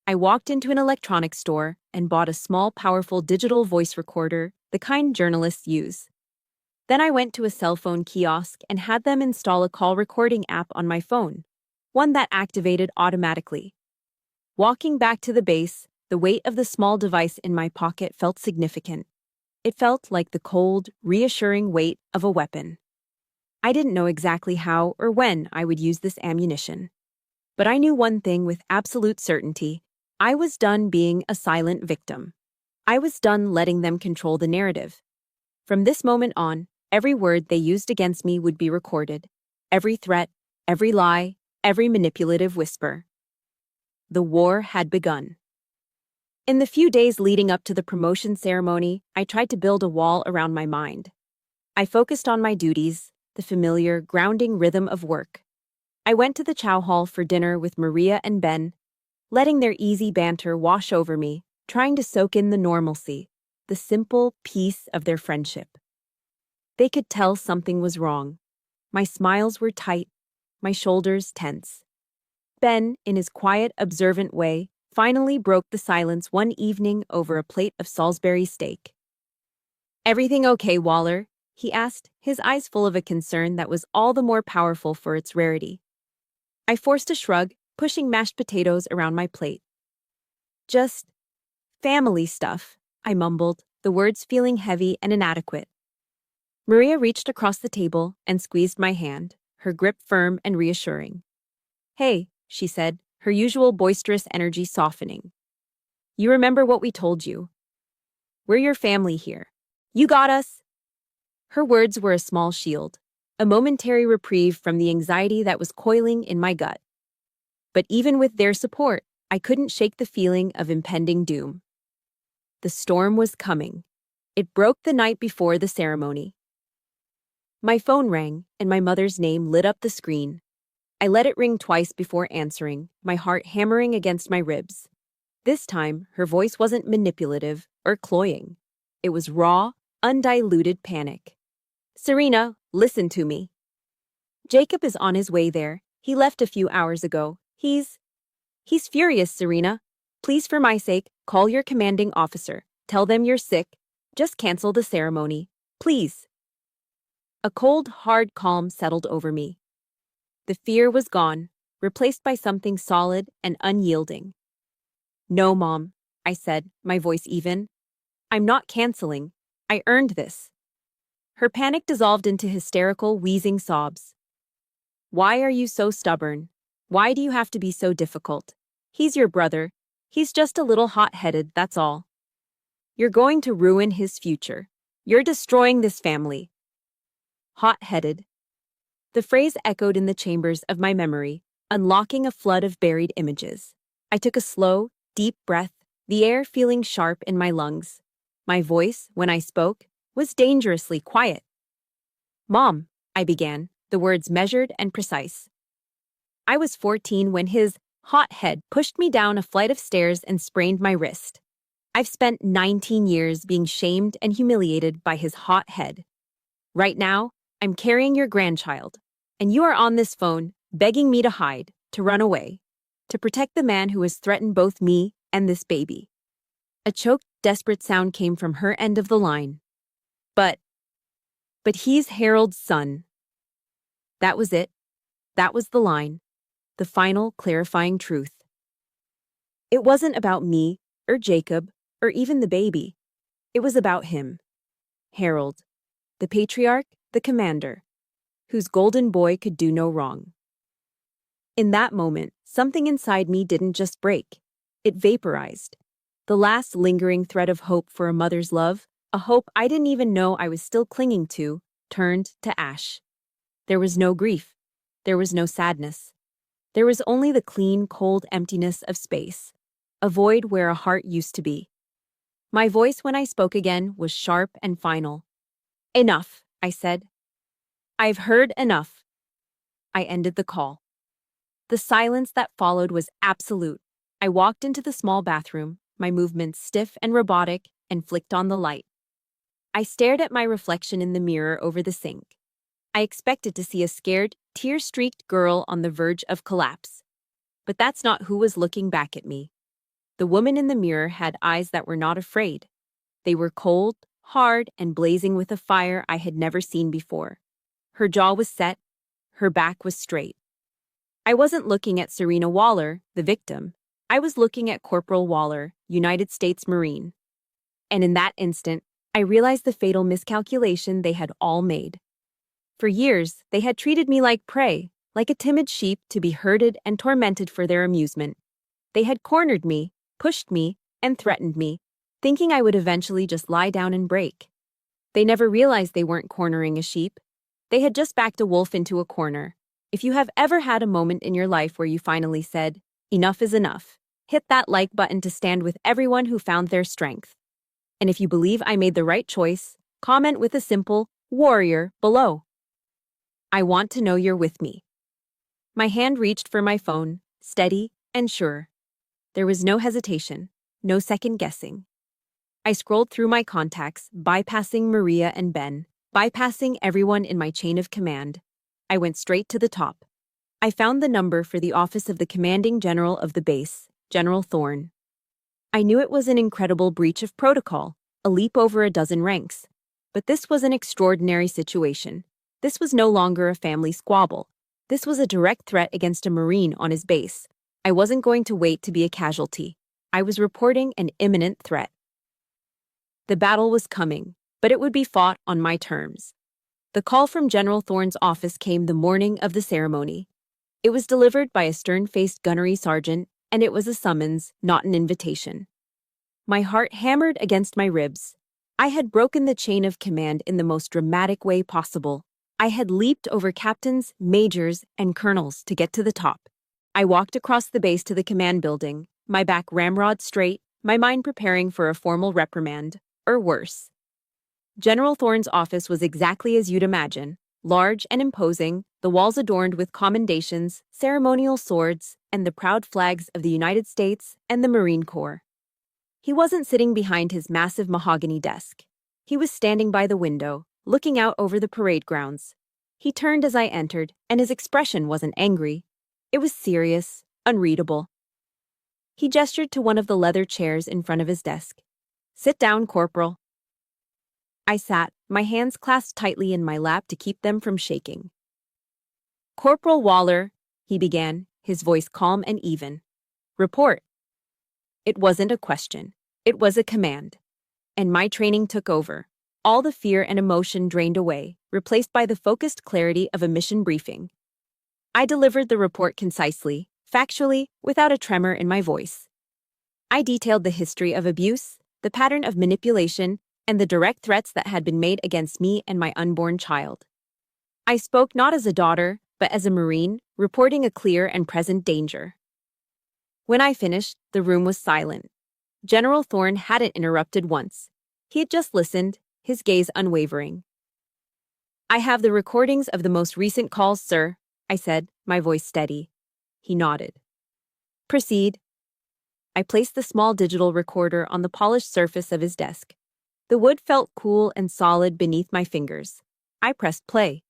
I walked into an electronics store and bought a small, powerful digital voice recorder, the kind journalists use. Then I went to a cell phone kiosk and had them install a call recording app on my phone, one that activated automatically. Walking back to the base, the weight of the small device in my pocket felt significant. It felt like the cold, reassuring weight of a weapon. I didn't know exactly how or when I would use this ammunition. But I knew one thing with absolute certainty. I was done being a silent victim. I was done letting them control the narrative. From this moment on, every word they used against me would be recorded. Every threat, every lie, every manipulative whisper. The war had begun. In the few days leading up to the promotion ceremony, I tried to build a wall around my mind. I focused on my duties, the familiar, grounding rhythm of work. I went to the chow hall for dinner with Maria and Ben, letting their easy banter wash over me, trying to soak in the normalcy, the simple peace of their friendship. They could tell something was wrong. My smiles were tight, my shoulders tense. Ben, in his quiet, observant way, finally broke the silence one evening over a plate of Salisbury steak. "Everything okay, Waller?" he asked, his eyes full of a concern that was all the more powerful for its rarity. I forced a shrug, pushing mashed potatoes around my plate. "Just family stuff," I mumbled, the words feeling heavy and inadequate. Maria reached across the table and squeezed my hand, her grip firm and reassuring. "Hey," she said, her usual boisterous energy softening. "You remember what we told you? We're your family here. You got us." Her words were a small shield, a momentary reprieve from the anxiety that was coiling in my gut. But even with their support, I couldn't shake the feeling of impending doom. The storm was coming. It broke the night before the ceremony. My phone rang, and my mother's name lit up the screen. I let it ring twice before answering, my heart hammering against my ribs. This time, her voice wasn't manipulative or cloying. It was raw, undiluted panic. "Serena, listen to me. Jacob is on his way there. He left a few hours ago. He's furious, Serena. Please, for my sake, call your commanding officer. Tell them you're sick. Just cancel the ceremony. Please." A cold, hard calm settled over me. The fear was gone, replaced by something solid and unyielding. "No, Mom," I said, my voice even. "I'm not canceling. I earned this." Her panic dissolved into hysterical, wheezing sobs. "Why are you so stubborn? Why do you have to be so difficult? He's your brother. He's just a little hot-headed, that's all. You're going to ruin his future. You're destroying this family." Hot-headed. The phrase echoed in the chambers of my memory, unlocking a flood of buried images. I took a slow, deep breath, the air feeling sharp in my lungs. My voice, when I spoke, was dangerously quiet. "Mom," I began, the words measured and precise. I was 14 when his hot head pushed me down a flight of stairs and sprained my wrist. I've spent 19 years being shamed and humiliated by his hot head. Right now, I'm carrying your grandchild, and you are on this phone begging me to hide, to run away, to protect the man who has threatened both me and this baby." A choked, desperate sound came from her end of the line. But he's Harold's son." That was it. That was the line. The final, clarifying truth. It wasn't about me, or Jacob, or even the baby. It was about him. Harold. The patriarch, the commander, whose golden boy could do no wrong. In that moment, something inside me didn't just break. It vaporized. The last lingering thread of hope for a mother's love, a hope I didn't even know I was still clinging to, turned to ash. There was no grief. There was no sadness. There was only the clean, cold emptiness of space, a void where a heart used to be. My voice when I spoke again was sharp and final. "Enough," I said. "I've heard enough." I ended the call. The silence that followed was absolute. I walked into the small bathroom, my movements stiff and robotic, and flicked on the light. I stared at my reflection in the mirror over the sink. I expected to see a scared, tear-streaked girl on the verge of collapse. But that's not who was looking back at me. The woman in the mirror had eyes that were not afraid. They were cold, hard, and blazing with a fire I had never seen before. Her jaw was set. Her back was straight. I wasn't looking at Serena Waller, the victim. I was looking at Corporal Waller, United States Marine. And in that instant, I realized the fatal miscalculation they had all made. For years, they had treated me like prey, like a timid sheep to be herded and tormented for their amusement. They had cornered me, pushed me, and threatened me. thinking I would eventually just lie down and break. They never realized they weren't cornering a sheep. They had just backed a wolf into a corner. If you have ever had a moment in your life where you finally said, "Enough is enough," hit that like button to stand with everyone who found their strength. And if you believe I made the right choice, comment with a simple warrior below. I want to know you're with me. My hand reached for my phone, steady and sure. There was no hesitation, no second guessing. I scrolled through my contacts, bypassing Maria and Ben, bypassing everyone in my chain of command. I went straight to the top. I found the number for the office of the commanding general of the base, General Thorne. I knew it was an incredible breach of protocol, a leap over a dozen ranks. But this was an extraordinary situation. This was no longer a family squabble. This was a direct threat against a Marine on his base. I wasn't going to wait to be a casualty. I was reporting an imminent threat. The battle was coming, but it would be fought on my terms. The call from General Thorne's office came the morning of the ceremony. It was delivered by a stern-faced gunnery sergeant, and it was a summons, not an invitation. My heart hammered against my ribs. I had broken the chain of command in the most dramatic way possible. I had leaped over captains, majors, and colonels to get to the top. I walked across the base to the command building, my back ramrod straight, my mind preparing for a formal reprimand, or worse. General Thorne's office was exactly as you'd imagine, large and imposing, the walls adorned with commendations, ceremonial swords, and the proud flags of the United States and the Marine Corps. He wasn't sitting behind his massive mahogany desk. He was standing by the window, looking out over the parade grounds. He turned as I entered, and his expression wasn't angry. It was serious, unreadable. He gestured to one of the leather chairs in front of his desk. "Sit down, Corporal." I sat, my hands clasped tightly in my lap to keep them from shaking. "Corporal Waller," he began, his voice calm and even. "Report." It wasn't a question. It was a command. And my training took over. All the fear and emotion drained away, replaced by the focused clarity of a mission briefing. I delivered the report concisely, factually, without a tremor in my voice. I detailed the history of abuse, the pattern of manipulation, and the direct threats that had been made against me and my unborn child. I spoke not as a daughter, but as a Marine, reporting a clear and present danger. When I finished, the room was silent. General Thorne hadn't interrupted once. He had just listened, his gaze unwavering. "I have the recordings of the most recent calls, sir," I said, my voice steady. He nodded. "Proceed." I placed the small digital recorder on the polished surface of his desk. The wood felt cool and solid beneath my fingers. I pressed play.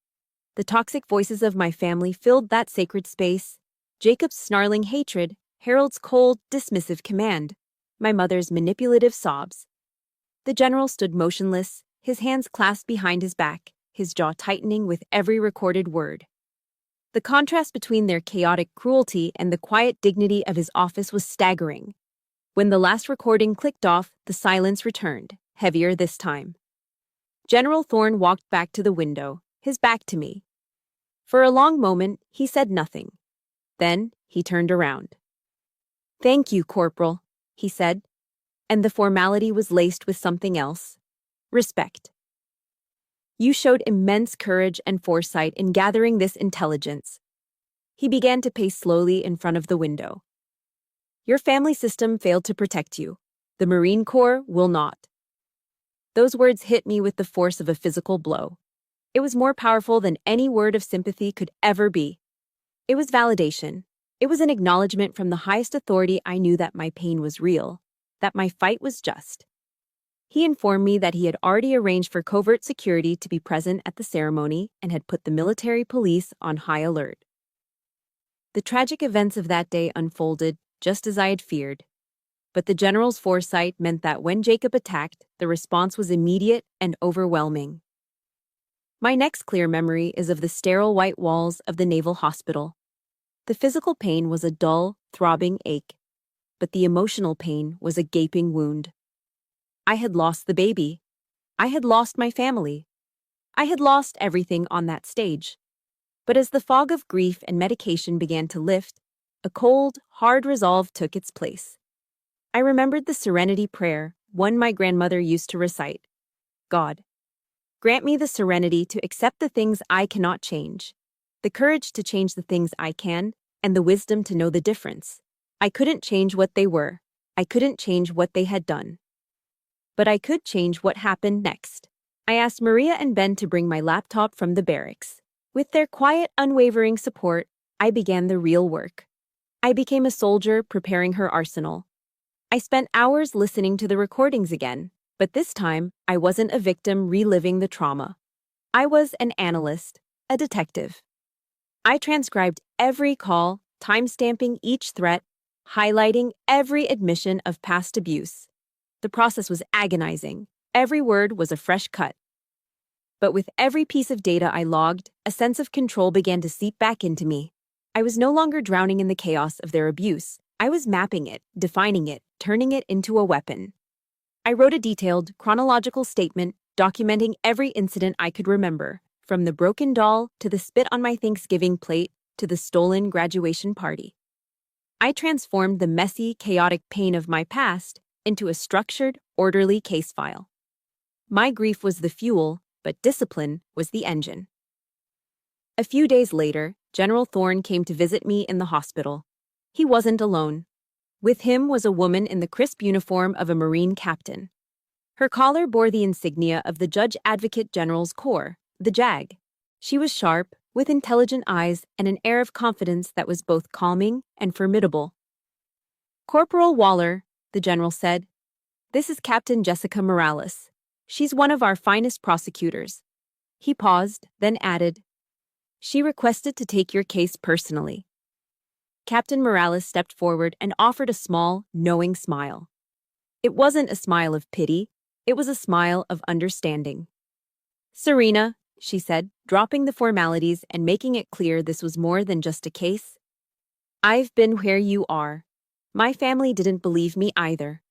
The toxic voices of my family filled that sacred space. Jacob's snarling hatred, Harold's cold, dismissive command, my mother's manipulative sobs. The general stood motionless, his hands clasped behind his back, his jaw tightening with every recorded word. The contrast between their chaotic cruelty and the quiet dignity of his office was staggering. When the last recording clicked off, the silence returned, heavier this time. General Thorne walked back to the window, his back to me. For a long moment, he said nothing. Then, he turned around. "Thank you, Corporal," he said, and the formality was laced with something else. Respect. "You showed immense courage and foresight in gathering this intelligence." He began to pace slowly in front of the window. "Your family system failed to protect you. The Marine Corps will not." Those words hit me with the force of a physical blow. It was more powerful than any word of sympathy could ever be. It was validation. It was an acknowledgement from the highest authority I knew that my pain was real, that my fight was just. He informed me that he had already arranged for covert security to be present at the ceremony and had put the military police on high alert. The tragic events of that day unfolded just as I had feared. But the general's foresight meant that when Jacob attacked, the response was immediate and overwhelming. My next clear memory is of the sterile white walls of the Naval Hospital. The physical pain was a dull, throbbing ache, but the emotional pain was a gaping wound. I had lost the baby. I had lost my family. I had lost everything on that stage. But as the fog of grief and medication began to lift, a cold, hard resolve took its place. I remembered the Serenity Prayer, one my grandmother used to recite. God, grant me the serenity to accept the things I cannot change, the courage to change the things I can, and the wisdom to know the difference. I couldn't change what they were. I couldn't change what they had done. But I could change what happened next. I asked Maria and Ben to bring my laptop from the barracks. With their quiet, unwavering support, I began the real work. I became a soldier preparing her arsenal. I spent hours listening to the recordings again, but this time I wasn't a victim reliving the trauma. I was an analyst, a detective. I transcribed every call, timestamping each threat, highlighting every admission of past abuse. The process was agonizing. Every word was a fresh cut. But with every piece of data I logged, a sense of control began to seep back into me. I was no longer drowning in the chaos of their abuse. I was mapping it, defining it, turning it into a weapon. I wrote a detailed, chronological statement documenting every incident I could remember, from the broken doll to the spit on my Thanksgiving plate to the stolen graduation party. I transformed the messy, chaotic pain of my past into a structured, orderly case file. My grief was the fuel, but discipline was the engine. A few days later, General Thorne came to visit me in the hospital. He wasn't alone. With him was a woman in the crisp uniform of a Marine captain. Her collar bore the insignia of the Judge Advocate General's Corps, the JAG. She was sharp, with intelligent eyes and an air of confidence that was both calming and formidable. "Corporal Waller," the general said, "this is Captain Jessica Morales. She's one of our finest prosecutors." He paused, then added, "She requested to take your case personally." Captain Morales stepped forward and offered a small, knowing smile. It wasn't a smile of pity, it was a smile of understanding. "Serena," she said, dropping the formalities and making it clear this was more than just a case. "I've been where you are. My family didn't believe me either."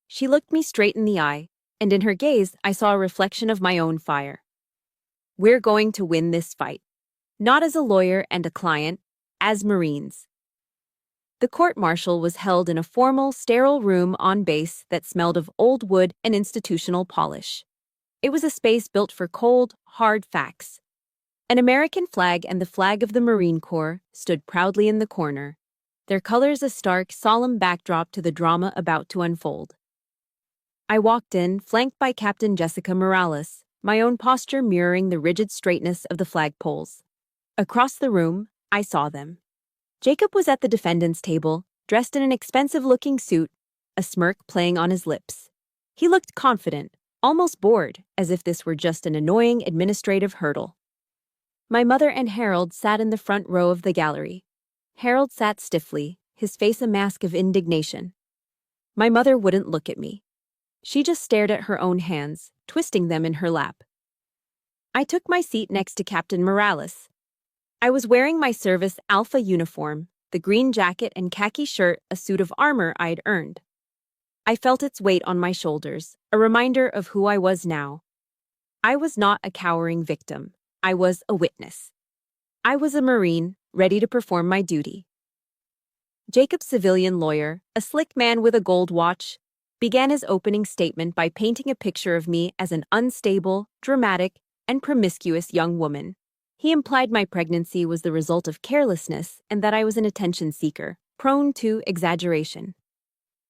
She looked me straight in the eye, and in her gaze I saw a reflection of my own fire. "We're going to win this fight. Not as a lawyer and a client, as Marines." The court-martial was held in a formal, sterile room on base that smelled of old wood and institutional polish. It was a space built for cold, hard facts. An American flag and the flag of the Marine Corps stood proudly in the corner, their colors a stark, solemn backdrop to the drama about to unfold. I walked in, flanked by Captain Jessica Morales, my own posture mirroring the rigid straightness of the flagpoles. Across the room, I saw them. Jacob was at the defendant's table, dressed in an expensive-looking suit, a smirk playing on his lips. He looked confident, almost bored, as if this were just an annoying administrative hurdle. My mother and Harold sat in the front row of the gallery. Harold sat stiffly, his face a mask of indignation. My mother wouldn't look at me. She just stared at her own hands, twisting them in her lap. I took my seat next to Captain Morales. I was wearing my service Alpha uniform, the green jacket and khaki shirt, a suit of armor I'd earned. I felt its weight on my shoulders, a reminder of who I was now. I was not a cowering victim. I was a witness. I was a Marine, ready to perform my duty. Jacob's civilian lawyer, a slick man with a gold watch, began his opening statement by painting a picture of me as an unstable, dramatic, and promiscuous young woman. He implied my pregnancy was the result of carelessness and that I was an attention seeker, prone to exaggeration.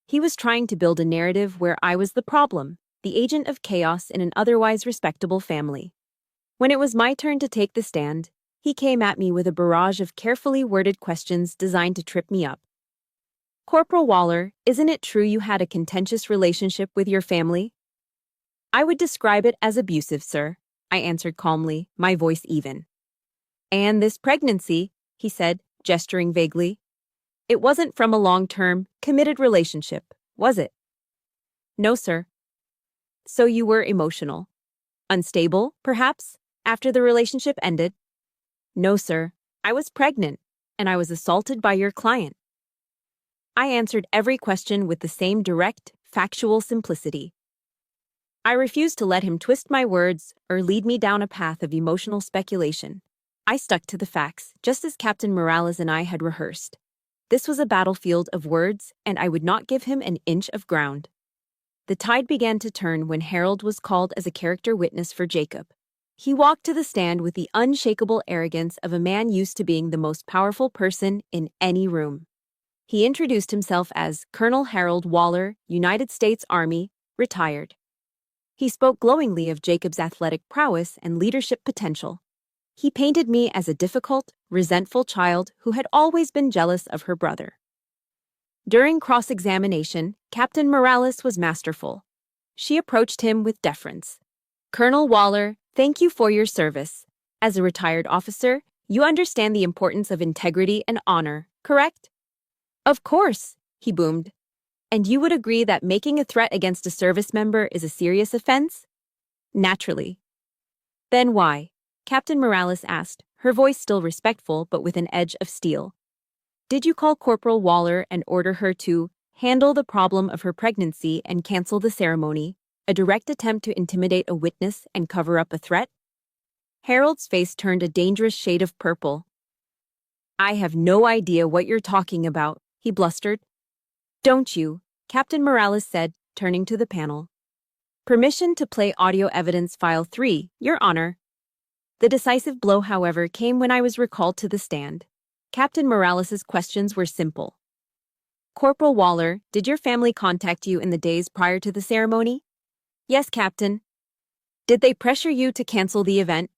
He was trying to build a narrative where I was the problem, the agent of chaos in an otherwise respectable family. When it was my turn to take the stand, he came at me with a barrage of carefully worded questions designed to trip me up. "Corporal Waller, isn't it true you had a contentious relationship with your family?" "I would describe it as abusive, sir," I answered calmly, my voice even. "And this pregnancy," he said, gesturing vaguely. "It wasn't from a long-term, committed relationship, was it?" "No, sir." "So you were emotional. Unstable, perhaps, after the relationship ended?" "No, sir. I was pregnant, and I was assaulted by your client." I answered every question with the same direct, factual simplicity. I refused to let him twist my words or lead me down a path of emotional speculation. I stuck to the facts, just as Captain Morales and I had rehearsed. This was a battlefield of words, and I would not give him an inch of ground. The tide began to turn when Harold was called as a character witness for Jacob. He walked to the stand with the unshakable arrogance of a man used to being the most powerful person in any room. He introduced himself as Colonel Harold Waller, United States Army, retired. He spoke glowingly of Jacob's athletic prowess and leadership potential. He painted me as a difficult, resentful child who had always been jealous of her brother. During cross-examination, Captain Morales was masterful. She approached him with deference. "Colonel Waller, thank you for your service. As a retired officer, you understand the importance of integrity and honor, correct?" "Of course," he boomed. "And you would agree that making a threat against a service member is a serious offense?" "Naturally." "Then why?" Captain Morales asked, her voice still respectful but with an edge of steel. "Did you call Corporal Waller and order her to handle the problem of her pregnancy and cancel the ceremony, a direct attempt to intimidate a witness and cover up a threat?" Harold's face turned a dangerous shade of purple. "I have no idea what you're talking about," he blustered. "Don't you?" Captain Morales said, turning to the panel. "Permission to play audio evidence file 3, Your Honor." The decisive blow, however, came when I was recalled to the stand. Captain Morales's questions were simple. "Corporal Waller, did your family contact you in the days prior to the ceremony?" "Yes, Captain." "Did they pressure you to cancel the event?"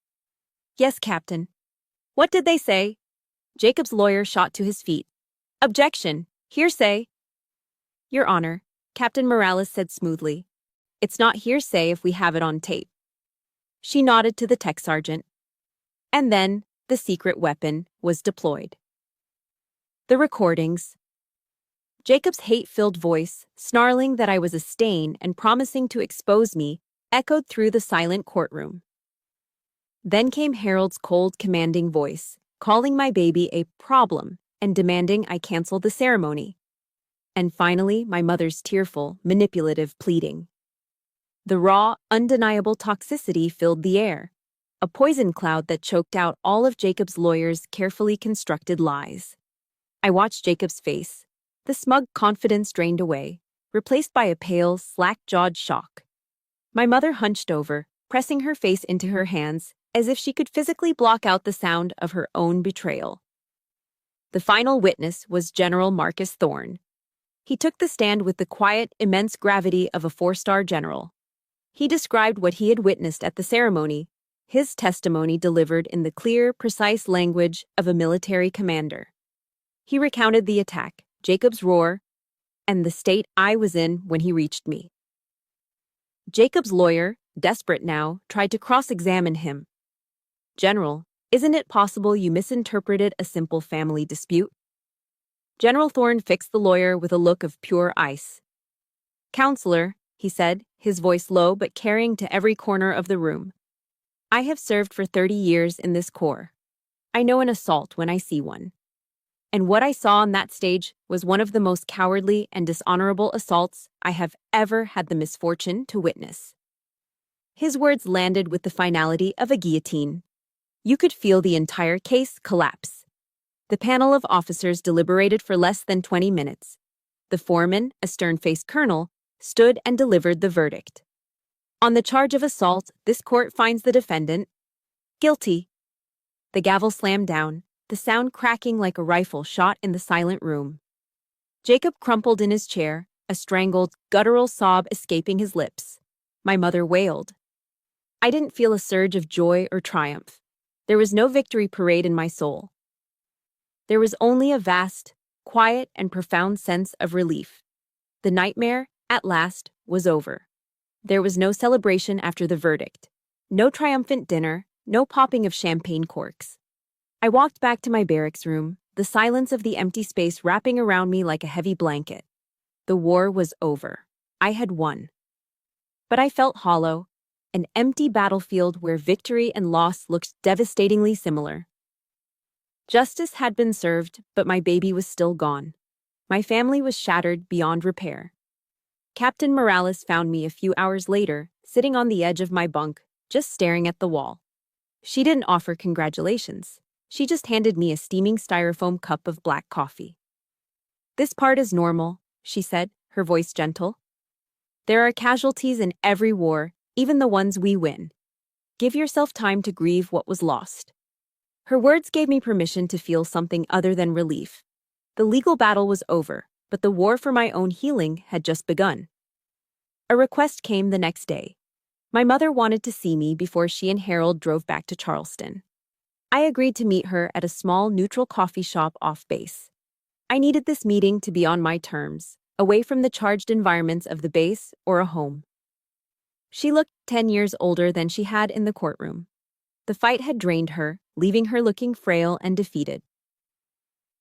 "Yes, Captain." "What did they say?" Jacob's lawyer shot to his feet. "Objection. Hearsay." "Your Honor," Captain Morales said smoothly. "It's not hearsay if we have it on tape." She nodded to the tech sergeant. And then, the secret weapon was deployed. The recordings. Jacob's hate-filled voice, snarling that I was a stain and promising to expose me, echoed through the silent courtroom. Then came Harold's cold, commanding voice, calling my baby a problem and demanding I cancel the ceremony. And finally, my mother's tearful, manipulative pleading. The raw, undeniable toxicity filled the air, a poison cloud that choked out all of Jacob's lawyer's carefully constructed lies. I watched Jacob's face. The smug confidence drained away, replaced by a pale, slack-jawed shock. My mother hunched over, pressing her face into her hands, as if she could physically block out the sound of her own betrayal. The final witness was General Marcus Thorne. He took the stand with the quiet, immense gravity of a 4-star general. He described what he had witnessed at the ceremony, his testimony delivered in the clear, precise language of a military commander. He recounted the attack, Jacob's roar, and the state I was in when he reached me. Jacob's lawyer, desperate now, tried to cross-examine him. "General, isn't it possible you misinterpreted a simple family dispute?" General Thorne fixed the lawyer with a look of pure ice. "Counselor," he said, his voice low but carrying to every corner of the room, "I have served for 30 years in this corps. I know an assault when I see one. And what I saw on that stage was one of the most cowardly and dishonorable assaults I have ever had the misfortune to witness." His words landed with the finality of a guillotine. You could feel the entire case collapse. The panel of officers deliberated for less than 20 minutes. The foreman, a stern-faced colonel, stood and delivered the verdict. "On the charge of assault, this court finds the defendant guilty." The gavel slammed down, the sound cracking like a rifle shot in the silent room. Jacob crumpled in his chair, a strangled, guttural sob escaping his lips. My mother wailed. I didn't feel a surge of joy or triumph. There was no victory parade in my soul. There was only a vast, quiet, and profound sense of relief. The nightmare, at last, was over. There was no celebration after the verdict. No triumphant dinner, no popping of champagne corks. I walked back to my barracks room, the silence of the empty space wrapping around me like a heavy blanket. The war was over. I had won. But I felt hollow, an empty battlefield where victory and loss looked devastatingly similar. Justice had been served, but my baby was still gone. My family was shattered beyond repair. Captain Morales found me a few hours later, sitting on the edge of my bunk, just staring at the wall. She didn't offer congratulations. She just handed me a steaming styrofoam cup of black coffee. "This part is normal," she said, her voice gentle. There are casualties in every war, even the ones we win. Give yourself time to grieve what was lost. Her words gave me permission to feel something other than relief. The legal battle was over, but the war for my own healing had just begun. A request came the next day. My mother wanted to see me before she and Harold drove back to Charleston. I agreed to meet her at a small neutral coffee shop off base. I needed this meeting to be on my terms, away from the charged environments of the base or a home. She looked 10 years older than she had in the courtroom. The fight had drained her, leaving her looking frail and defeated.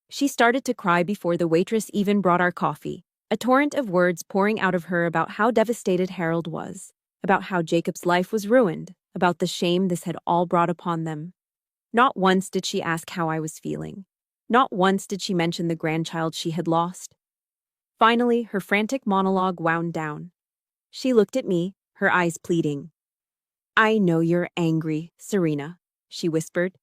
She started to cry before the waitress even brought our coffee, a torrent of words pouring out of her about how devastated Harold was, about how Jacob's life was ruined, about the shame this had all brought upon them. Not once did she ask how I was feeling. Not once did she mention the grandchild she had lost. Finally, her frantic monologue wound down. She looked at me, her eyes pleading. "I know you're angry, Serena," she whispered.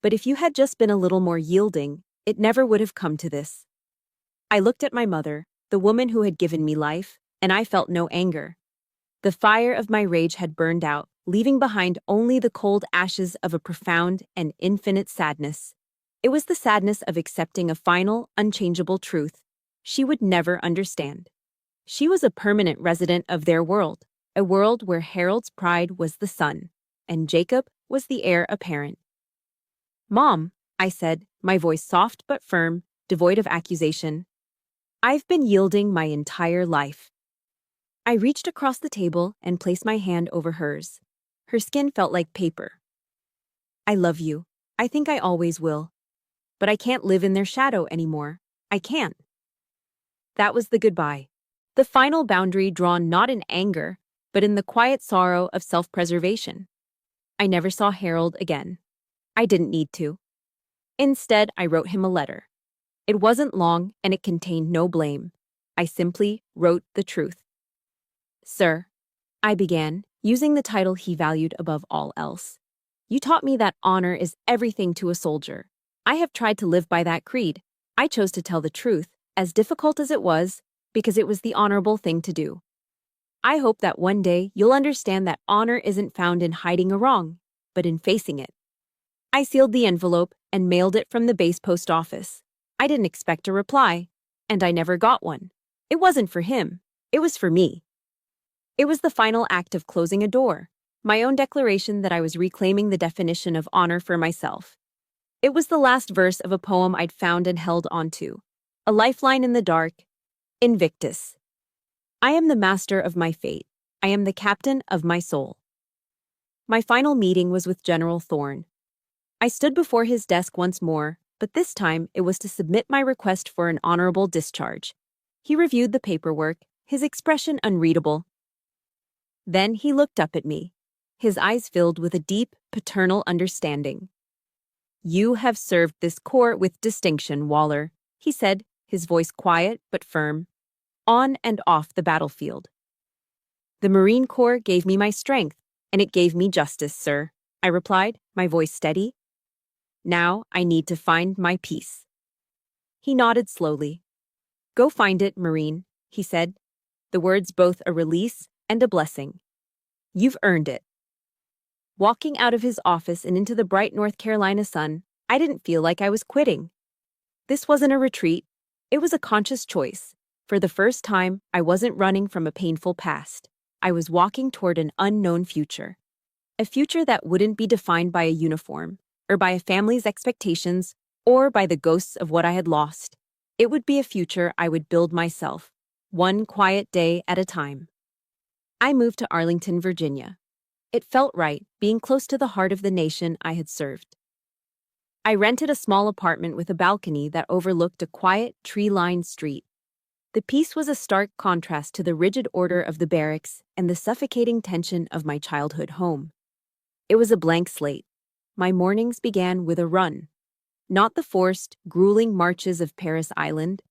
"But if you had just been a little more yielding, it never would have come to this." I looked at my mother, the woman who had given me life, and I felt no anger. The fire of my rage had burned out, leaving behind only the cold ashes of a profound and infinite sadness. It was the sadness of accepting a final, unchangeable truth. She would never understand. She was a permanent resident of their world, a world where Harold's pride was the son, and Jacob was the heir apparent. "Mom," I said, my voice soft but firm, devoid of accusation, "I've been yielding my entire life." I reached across the table and placed my hand over hers. Her skin felt like paper. "I love you. I think I always will. But I can't live in their shadow anymore. I can't." That was the goodbye. The final boundary drawn not in anger, but in the quiet sorrow of self-preservation. I never saw Harold again. I didn't need to. Instead, I wrote him a letter. It wasn't long, and it contained no blame. I simply wrote the truth. "Sir," I began, using the title he valued above all else, "you taught me that honor is everything to a soldier. I have tried to live by that creed. I chose to tell the truth, as difficult as it was, because it was the honorable thing to do. I hope that one day you'll understand that honor isn't found in hiding a wrong, but in facing it." I sealed the envelope and mailed it from the base post office. I didn't expect a reply, and I never got one. It wasn't for him. It was for me. It was the final act of closing a door, my own declaration that I was reclaiming the definition of honor for myself. It was the last verse of a poem I'd found and held onto, a lifeline in the dark, Invictus. I am the master of my fate. I am the captain of my soul. My final meeting was with General Thorne. I stood before his desk once more, but this time it was to submit my request for an honorable discharge. He reviewed the paperwork, his expression unreadable. Then he looked up at me, his eyes filled with a deep, paternal understanding. "You have served this corps with distinction, Waller," he said, his voice quiet but firm, "on and off the battlefield." "The Marine Corps gave me my strength, and it gave me justice, sir," I replied, my voice steady. "Now I need to find my peace." He nodded slowly. "Go find it, Marine," he said, the words both a release and a blessing. "You've earned it." Walking out of his office and into the bright North Carolina sun, I didn't feel like I was quitting. This wasn't a retreat. It was a conscious choice. For the first time, I wasn't running from a painful past. I was walking toward an unknown future. A future that wouldn't be defined by a uniform, or by a family's expectations, or by the ghosts of what I had lost. It would be a future I would build myself, one quiet day at a time. I moved to Arlington, Virginia. It felt right, being close to the heart of the nation I had served. I rented a small apartment with a balcony that overlooked a quiet, tree-lined street. The peace was a stark contrast to the rigid order of the barracks and the suffocating tension of my childhood home. It was a blank slate. My mornings began with a run. Not the forced, grueling marches of Paris Island,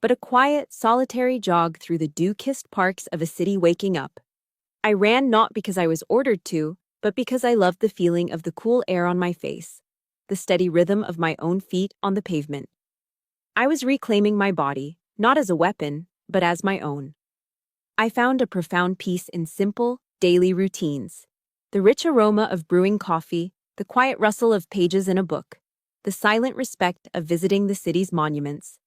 but a quiet, solitary jog through the dew-kissed parks of a city waking up. I ran not because I was ordered to, but because I loved the feeling of the cool air on my face, the steady rhythm of my own feet on the pavement. I was reclaiming my body, not as a weapon, but as my own. I found a profound peace in simple, daily routines. The rich aroma of brewing coffee, the quiet rustle of pages in a book, the silent respect of visiting the city's monuments.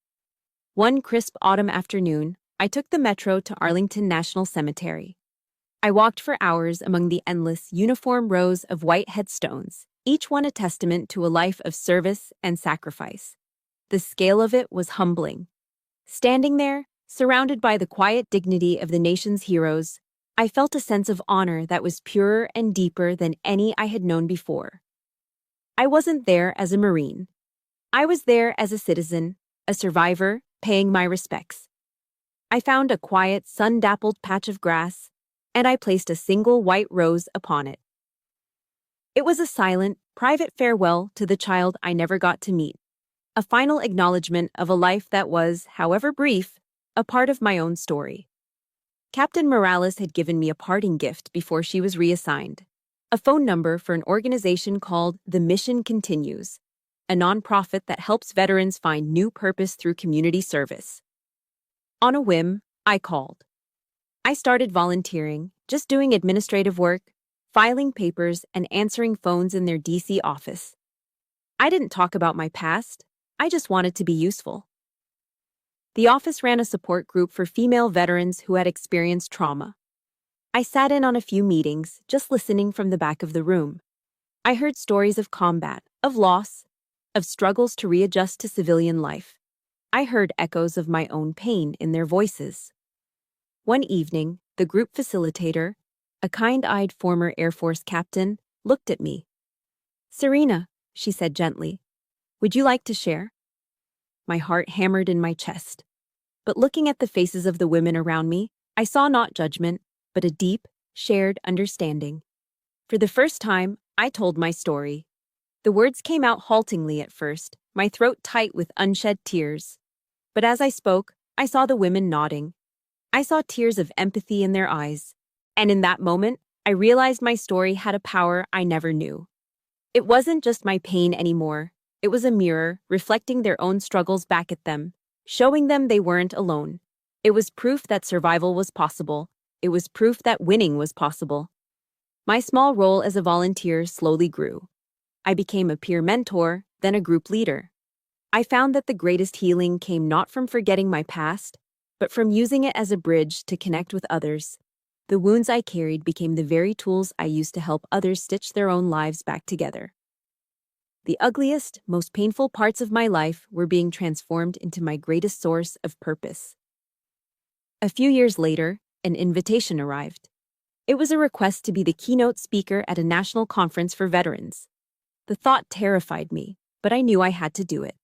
One crisp autumn afternoon, I took the metro to Arlington National Cemetery. I walked for hours among the endless, uniform rows of white headstones, each one a testament to a life of service and sacrifice. The scale of it was humbling. Standing there, surrounded by the quiet dignity of the nation's heroes, I felt a sense of honor that was purer and deeper than any I had known before. I wasn't there as a Marine. I was there as a citizen, a survivor, paying my respects. I found a quiet, sun-dappled patch of grass, and I placed a single white rose upon it. It was a silent, private farewell to the child I never got to meet, a final acknowledgement of a life that was, however brief, a part of my own story. Captain Morales had given me a parting gift before she was reassigned, a phone number for an organization called The Mission Continues, a nonprofit that helps veterans find new purpose through community service. On a whim, I called. I started volunteering, just doing administrative work, filing papers, and answering phones in their DC office. I didn't talk about my past, I just wanted to be useful. The office ran a support group for female veterans who had experienced trauma. I sat in on a few meetings, just listening from the back of the room. I heard stories of combat, of loss, of struggles to readjust to civilian life. I heard echoes of my own pain in their voices. One evening, the group facilitator, a kind-eyed former Air Force captain, looked at me. "Serena," she said gently, "would you like to share?" My heart hammered in my chest. But looking at the faces of the women around me, I saw not judgment, but a deep, shared understanding. For the first time, I told my story. The words came out haltingly at first, my throat tight with unshed tears. But as I spoke, I saw the women nodding. I saw tears of empathy in their eyes. And in that moment, I realized my story had a power I never knew. It wasn't just my pain anymore. It was a mirror, reflecting their own struggles back at them, showing them they weren't alone. It was proof that survival was possible. It was proof that winning was possible. My small role as a volunteer slowly grew. I became a peer mentor, then a group leader. I found that the greatest healing came not from forgetting my past, but from using it as a bridge to connect with others. The wounds I carried became the very tools I used to help others stitch their own lives back together. The ugliest, most painful parts of my life were being transformed into my greatest source of purpose. A few years later, an invitation arrived. It was a request to be the keynote speaker at a national conference for veterans. The thought terrified me, but I knew I had to do it.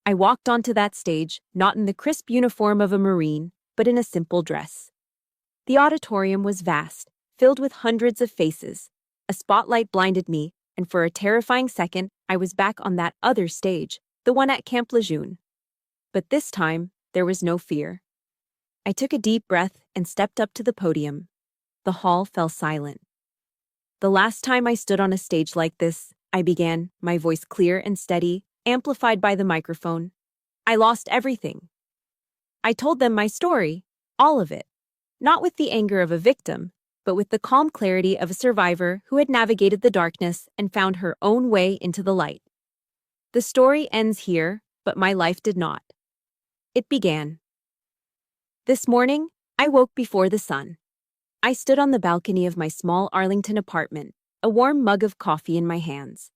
I walked onto that stage, not in the crisp uniform of a Marine, but in a simple dress. The auditorium was vast, filled with hundreds of faces. A spotlight blinded me, and for a terrifying second, I was back on that other stage, the one at Camp Lejeune. But this time, there was no fear. I took a deep breath and stepped up to the podium. The hall fell silent. The last time I stood on a stage like this, I began, my voice clear and steady, amplified by the microphone. I lost everything. I told them my story, all of it, not with the anger of a victim, but with the calm clarity of a survivor who had navigated the darkness and found her own way into the light. The story ends here, but my life did not. It began. This morning, I woke before the sun. I stood on the balcony of my small Arlington apartment, a warm mug of coffee in my hands.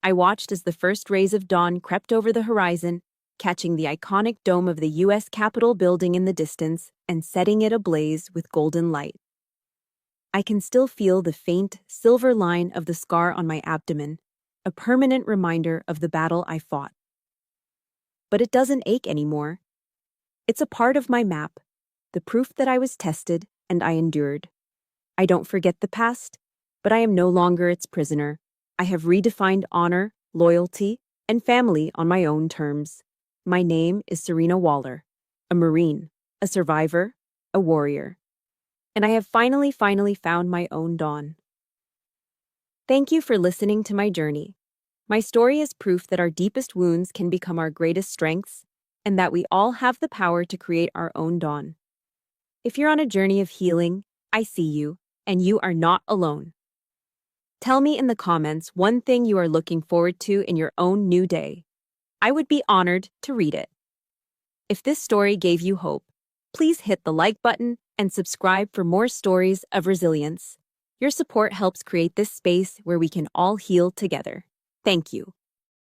I watched as the first rays of dawn crept over the horizon, catching the iconic dome of the U.S. Capitol building in the distance and setting it ablaze with golden light. I can still feel the faint, silver line of the scar on my abdomen, a permanent reminder of the battle I fought. But it doesn't ache anymore. It's a part of my map, the proof that I was tested and I endured. I don't forget the past, but I am no longer its prisoner. I have redefined honor, loyalty, and family on my own terms. My name is Serena Waller, a Marine, a survivor, a warrior. And I have finally found my own dawn. Thank you for listening to my journey. My story is proof that our deepest wounds can become our greatest strengths, and that we all have the power to create our own dawn. If you're on a journey of healing, I see you, and you are not alone. Tell me in the comments one thing you are looking forward to in your own new day. I would be honored to read it. If this story gave you hope, please hit the like button and subscribe for more stories of resilience. Your support helps create this space where we can all heal together. Thank you.